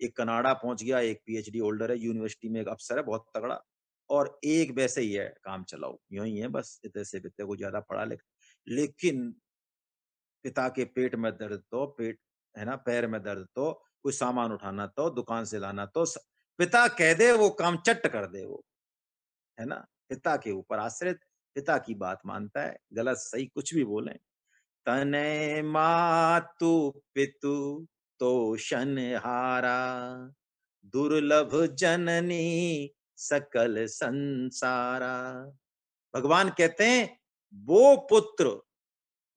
S1: एक कनाडा पहुंच गया, एक पीएचडी होल्डर है, यूनिवर्सिटी में एक अफसर है, बहुत तगड़ा। और एक वैसे ही है, काम चलाओ, यूं ही है बस, इतने से बित्ते को ज्यादा पढ़ा लिखा। लेकिन पिता के पेट में दर्द तो पेट है ना, पैर में दर्द तो कोई सामान उठाना तो दुकान से लाना तो पिता कह दे वो काम चट कर दे वो, है ना। पिता के ऊपर आश्रित, पिता की बात मानता है, गलत सही कुछ भी बोले। तनय मातु पितु तोषण हारा, दुर्लभ जननी सकल संसारा। भगवान कहते हैं वो पुत्र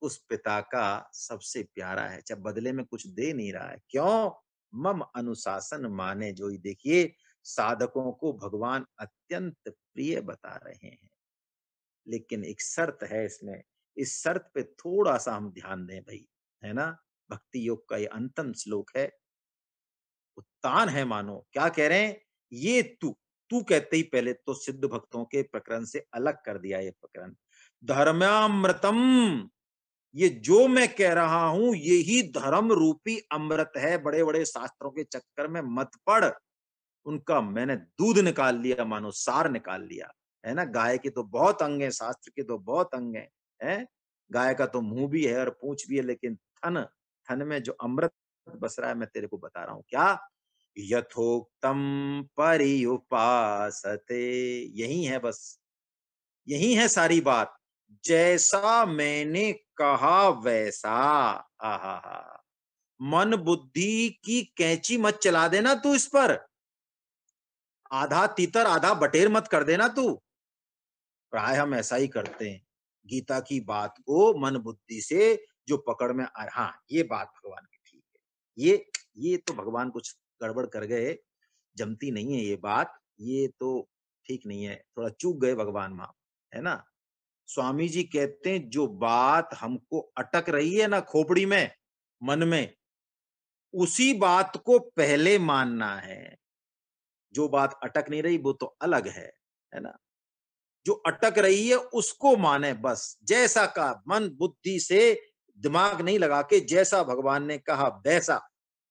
S1: उस पिता का सबसे प्यारा है, जब बदले में कुछ दे नहीं रहा है। क्यों? मम अनुशासन माने जो ही। देखिए साधकों को भगवान अत्यंत प्रिय बता रहे हैं, लेकिन एक शर्त है इसमें। इस शर्त पे थोड़ा सा हम ध्यान दें भाई, है ना। भक्ति योग का ये अंतिम श्लोक है, उत्तान है मानो। क्या कह रहे हैं? ये तू कहते ही पहले तो सिद्ध भक्तों के प्रकरण से अलग कर दिया ये प्रकरण। धर्म्यामृतम, ये जो मैं कह रहा हूं यही धर्म रूपी अमृत है। बड़े बड़े शास्त्रों के चक्कर में मत पड़, उनका मैंने दूध निकाल लिया, मानो सार निकाल लिया, है ना। गाय के तो बहुत अंग हैं, शास्त्र के तो बहुत अंग हैं। गाय का तो मुंह भी है और पूंछ भी है, लेकिन थन थन में जो अमृत बस रहा है मैं तेरे को बता रहा हूं। क्या? यथोक्तम परियुपासते, यही है बस, यही है सारी बात। जैसा मैंने कहा वैसा। आहा, मन बुद्धि की कैंची मत चला देना तू इस पर, आधा तीतर आधा बटेर मत कर देना तू। प्राय हम ऐसा ही करते हैं, गीता की बात को मन बुद्धि से जो पकड़ में आ, हाँ ये बात भगवान की ठीक है, ये तो भगवान कुछ गड़बड़ कर गए, जमती नहीं है ये बात, ये तो ठीक नहीं है, थोड़ा चूक गए भगवान वहां, है ना। स्वामी जी कहते हैं जो बात हमको अटक रही है ना खोपड़ी में, मन में, उसी बात को पहले मानना है। जो बात अटक नहीं रही वो तो अलग है ना। जो अटक रही है उसको माने बस, जैसा का मन बुद्धि से, दिमाग नहीं लगा के, जैसा भगवान ने कहा वैसा,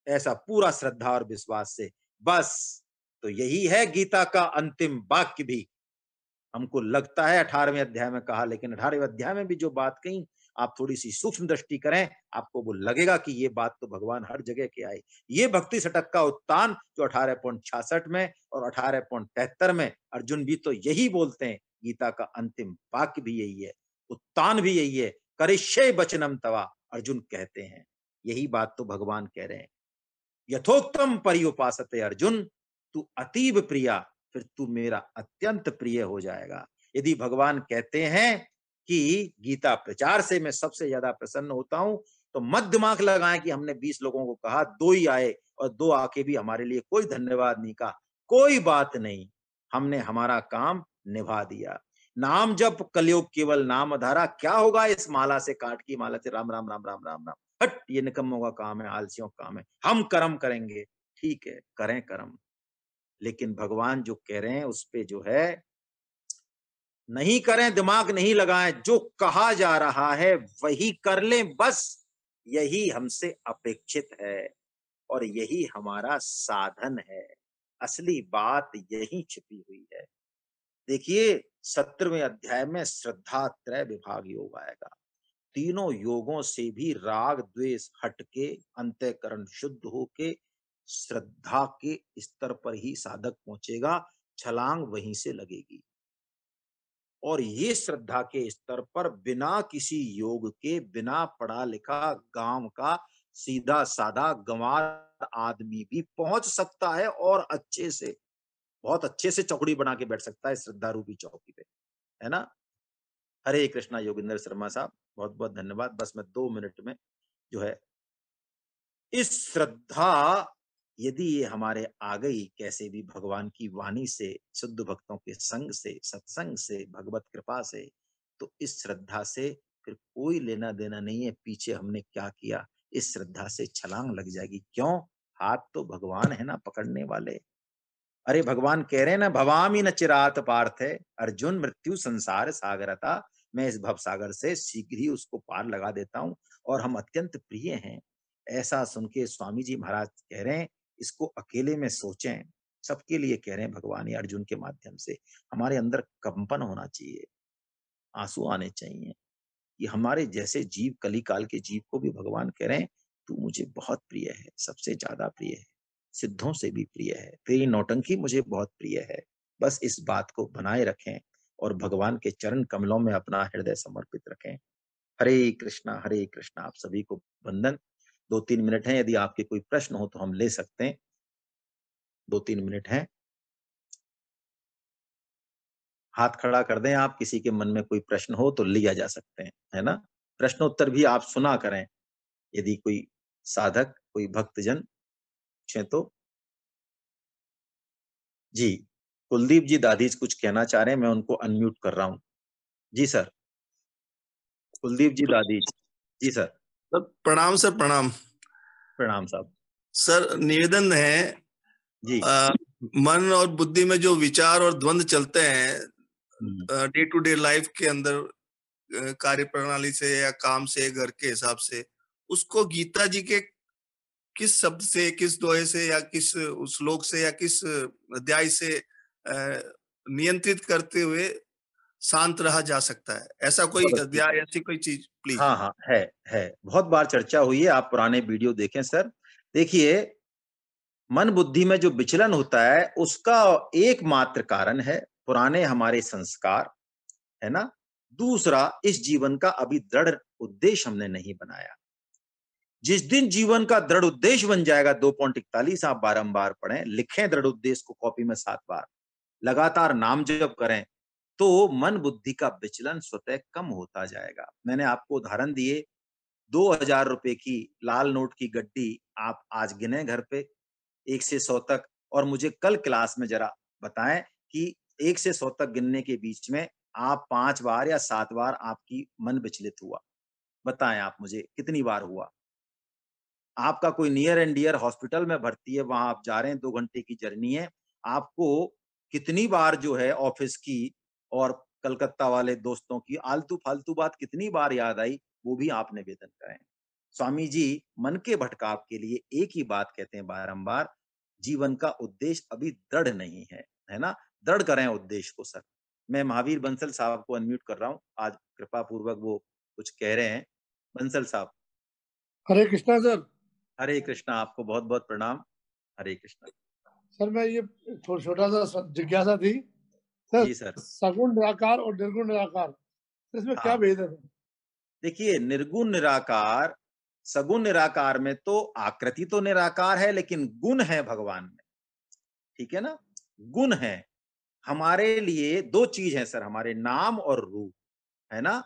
S1: ऐसा पूरा श्रद्धा और विश्वास से बस। तो यही है गीता का अंतिम वाक्य भी। हमको लगता है 18वें अध्याय में कहा, लेकिन 18वें अध्याय में भी जो बात कही आप थोड़ी सी सूक्ष्म दृष्टि करें, आपको वो लगेगा कि ये बात तो भगवान हर जगह के आए। ये भक्ति षटक का उत्तान जो 18.66 में और 18.73 में अर्जुन भी तो यही बोलते हैं। गीता का अंतिम वाक्य भी यही है, उत्तान भी यही है, करिष्ये वचनम तवा, अर्जुन कहते हैं। यही बात तो भगवान कह रहे हैं। यथोक्तम पर्युपासते अर्जुन, तू अतीब प्रिया, फिर तू मेरा अत्यंत प्रिय हो जाएगा। यदि भगवान कहते हैं कि गीता प्रचार से मैं सबसे ज्यादा प्रसन्न होता हूं, तो मत दिमाग लगाएं कि हमने 20 लोगों को कहा, 2 ही आए और 2 आके भी हमारे लिए कोई धन्यवाद नहीं कहा। कोई बात नहीं, हमने हमारा काम निभा दिया। नाम जप कलयुग केवल नाम धारा, क्या होगा इस माला से, काट की माला से राम राम राम राम राम राम। हट, ये निकम्मों का काम है, आलसियों का काम है। हम कर्म करेंगे, ठीक है, करें कर्म, लेकिन भगवान जो कह रहे हैं उस पे जो है नहीं करें, दिमाग नहीं लगाएं, जो कहा जा रहा है वही कर लें बस। यही हमसे अपेक्षित है और यही हमारा साधन है। असली बात यही छिपी हुई है। देखिए 17वें अध्याय में श्रद्धा त्रय विभाग योग आएगा। तीनों योगों से भी राग द्वेष हटके अंतःकरण शुद्ध होके श्रद्धा के स्तर पर ही साधक पहुंचेगा, छलांग वहीं से लगेगी। और ये श्रद्धा के स्तर पर बिना किसी योग के, बिना पढ़ा लिखा गांव का सीधा साधा गंवार आदमी भी पहुंच सकता है और अच्छे से, बहुत अच्छे से चौकड़ी बना के बैठ सकता है श्रद्धा रूपी चौकी पे, है ना। हरे कृष्णा योगिंदर शर्मा साहब, बहुत बहुत धन्यवाद। बस मैं 2 मिनट में जो है इस श्रद्धा, यदि ये हमारे आ गई कैसे भी भगवान की वाणी से, शुद्ध भक्तों के संग से, सत्संग से, भगवत कृपा से, तो इस श्रद्धा से फिर कोई लेना देना नहीं है पीछे हमने क्या किया। इस श्रद्धा से छलांग लग जाएगी। क्यों? हाथ तो भगवान है ना पकड़ने वाले। अरे भगवान कह रहे हैं ना, भवामी न चिरात पार्थ है अर्जुन, मृत्यु संसार सागरता, मैं इस भव सागर से शीघ्र ही उसको पार लगा देता हूं और हम अत्यंत प्रिय हैं। ऐसा सुन के स्वामी जी महाराज कह रहे हैं, इसको अकेले में सोचें, सबके लिए कह रहे हैं भगवान, ये अर्जुन के माध्यम से। हमारे अंदर कंपन होना चाहिए, आंसू आने चाहिए। ये हमारे जैसे जीव, कली काल के जीव को भी भगवान कह रहे हैं, तू मुझे बहुत प्रिय है, सबसे ज्यादा प्रिय है, सिद्धों से भी प्रिय है, तेरी नौटंकी मुझे बहुत प्रिय है। बस इस बात को बनाए रखें और भगवान के चरण कमलों में अपना हृदय समर्पित रखें। हरे कृष्णा, आप सभी को वंदन। 2-3 मिनट हैं, यदि आपके कोई प्रश्न हो तो हम ले सकते हैं। 2-3 मिनट हैं, हाथ खड़ा कर दें आप, किसी के मन में कोई प्रश्न हो तो लिया जा सकते हैं, है ना। प्रश्नोत्तर भी आप सुना करें, यदि कोई साधक, कोई भक्तजन पूछे तो। जी, कुलदीप जी दादीज कुछ कहना चाह रहे हैं, मैं उनको अनम्यूट कर रहा हूँ। जी सर, कुलदीप जी दादीज। जी सर।
S3: सर प्रणाम, सर प्रणाम।
S1: प्रणाम साहब।
S3: सर निवेदन है,
S1: जी।
S3: मन और बुद्धि में जो विचार और द्वंद चलते हैं डे टू डे लाइफ के अंदर, कार्य प्रणाली से या काम से, घर के हिसाब से, उसको गीता जी के किस शब्द से, किस दोहे से, या किस श्लोक से, या किस अध्याय से नियंत्रित करते हुए शांत रहा जा सकता है? ऐसा कोई अध्याय, ऐसी कोई चीज प्लीज।
S1: हाँ हाँ, है बहुत बार चर्चा हुई है, आप पुराने वीडियो देखें सर। देखिए, मन बुद्धि में जो विचलन होता है उसका एकमात्र कारण है पुराने हमारे संस्कार, है ना। दूसरा, इस जीवन का अभी दृढ़ उद्देश्य हमने नहीं बनाया। जिस दिन जीवन का दृढ़ उद्देश्य बन जाएगा, 2.41 आप बारंबार पढ़ें, लिखें दृढ़ उद्देश्य को कॉपी में 7 बार, लगातार नाम जप करें, तो मन बुद्धि का विचलन स्वतः कम होता जाएगा। मैंने आपको उदाहरण दिए, 2000 रुपए की लाल नोट की गड्डी आप आज गिने घर पे 1 से 100 तक, और मुझे कल क्लास में जरा बताएं कि 1 से 100 तक गिनने के बीच में आप 5 बार या 7 बार आपकी मन विचलित हुआ। बताएं आप मुझे कितनी बार हुआ। आपका कोई नियर एंड डियर हॉस्पिटल में भर्ती है, वहां आप जा रहे हैं, 2 घंटे की जर्नी है, आपको कितनी बार जो है ऑफिस की और कलकत्ता वाले दोस्तों की आलतू फालतू बात कितनी बार याद आई, वो भी आप निवेदन करें। स्वामी जी मन के भटकाव के लिए एक ही बात कहते हैं बारंबार, जीवन का उद्देश्य अभी दृढ़ नहीं है ना। दृढ़ करें उद्देश्य को सर। मैं महावीर बंसल साहब को अनम्यूट कर रहा हूँ, आज कृपा पूर्वक वो कुछ कह रहे हैं। बंसल साहब।
S4: हरे कृष्णा सर।
S1: हरे कृष्णा, आपको बहुत बहुत प्रणाम। हरे कृष्णा।
S4: सर मैं ये छोटा सा जिज्ञासा थी सर,
S1: जी सर।
S4: सगुण निराकार और निर्गुण निराकार, इसमें क्या
S1: हाँ।
S4: भेद है सर?
S1: देखिए, निर्गुण निराकार, सगुण निराकार में तो आकृति तो निराकार है, लेकिन गुण है भगवान में। ठीक है ना? गुण है। हमारे लिए दो चीज है सर, हमारे नाम और रूप, है ना?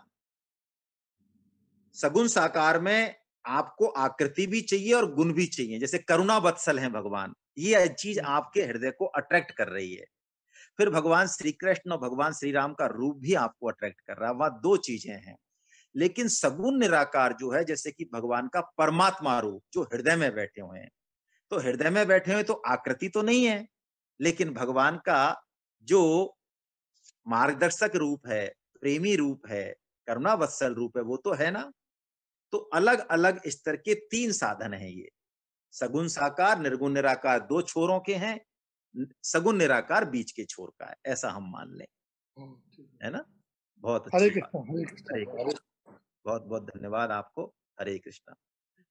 S1: सगुण साकार में आपको आकृति भी चाहिए और गुण भी चाहिए। जैसे करुणा वत्सल है भगवान, ये चीज आपके हृदय को अट्रैक्ट कर रही है। फिर भगवान श्री कृष्ण और भगवान श्री राम का रूप भी आपको अट्रैक्ट कर रहा है। वहां दो चीजें हैं। लेकिन सगुण निराकार जो है, जैसे कि भगवान का परमात्मा रूप जो हृदय में बैठे हुए हैं, तो हृदय में बैठे हुए तो आकृति तो नहीं है, लेकिन भगवान का जो मार्गदर्शक रूप है, प्रेमी रूप है, करुणा वत्सल रूप है, वो तो है ना। तो अलग अलग स्तर के तीन साधन हैं ये। सगुण साकार, निर्गुण निराकार दो छोरों के हैं, सगुण निराकार बीच के छोर का है, ऐसा हम मान लें, है ना। बहुत
S4: हरे
S1: अच्छी बात।
S4: कृष्णा, हरे कृष्णा,
S1: हरे
S4: हरे
S1: कृष्णा। बहुत बहुत धन्यवाद आपको। हरे कृष्णा।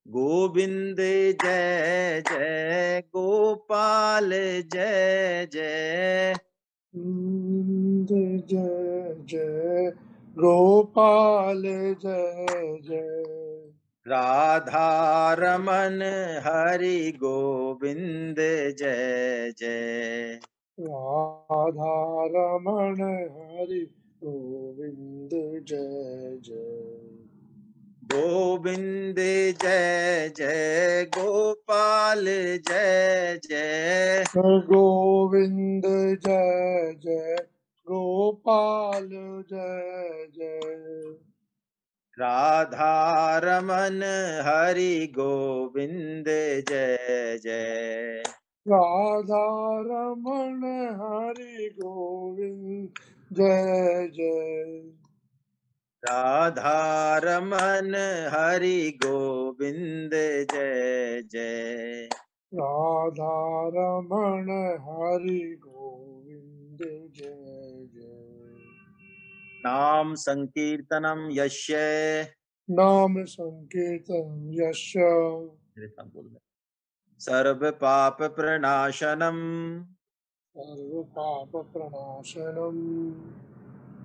S1: गोविंद जय जय, गोपाल जय जय,
S4: जय जय गोपाल जय जय,
S1: राधा रमन हरि गोविंद जय जय,
S4: राधा रमण हरि गोविंद जय जय,
S1: गोविंद जय जय, गोपाल जय जय,
S4: गोविंद जय जय गोपाल जय जय,
S1: राधा रमन हरि गोविंद जय जय,
S4: राधा रमण हरि गोविंद जय जय,
S1: राधा रमन हरि गोविंद जय जय,
S4: राधा रमण हरि गोविंद जय जय,
S1: नाम संकीर्तनम यस्य,
S4: नाम संकीर्तन यश,
S1: मेरे साथ बोल रहे, सर्व पाप प्रणाशनम,
S4: सर्व पाप प्रणाशनम,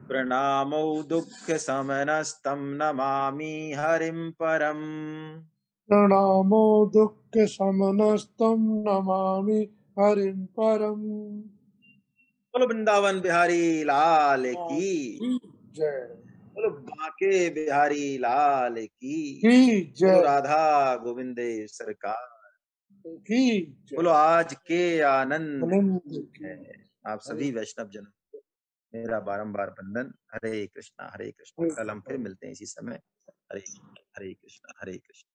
S1: प्रणामो दुःख समनस्तं नमामि हरिं परम,
S4: प्रणामो दुःख समनस्तं नमामि हरिं परम।
S1: बोलो वृंदावन बिहारी लाल की,
S4: जय
S1: बोलो बांके बिहारी लाल की,
S4: की
S1: बोलो
S4: जय
S1: राधा गोविंद सरकार,
S4: की
S1: बोलो
S4: जय,
S1: आज के आनंद
S4: आनंद की।
S1: है। आप सभी वैष्णव जनों को मेरा बारंबार वंदन। हरे कृष्णा, हरे कृष्णा। कल हम फिर मिलते हैं इसी समय। हरे हरे कृष्णा, हरे कृष्णा।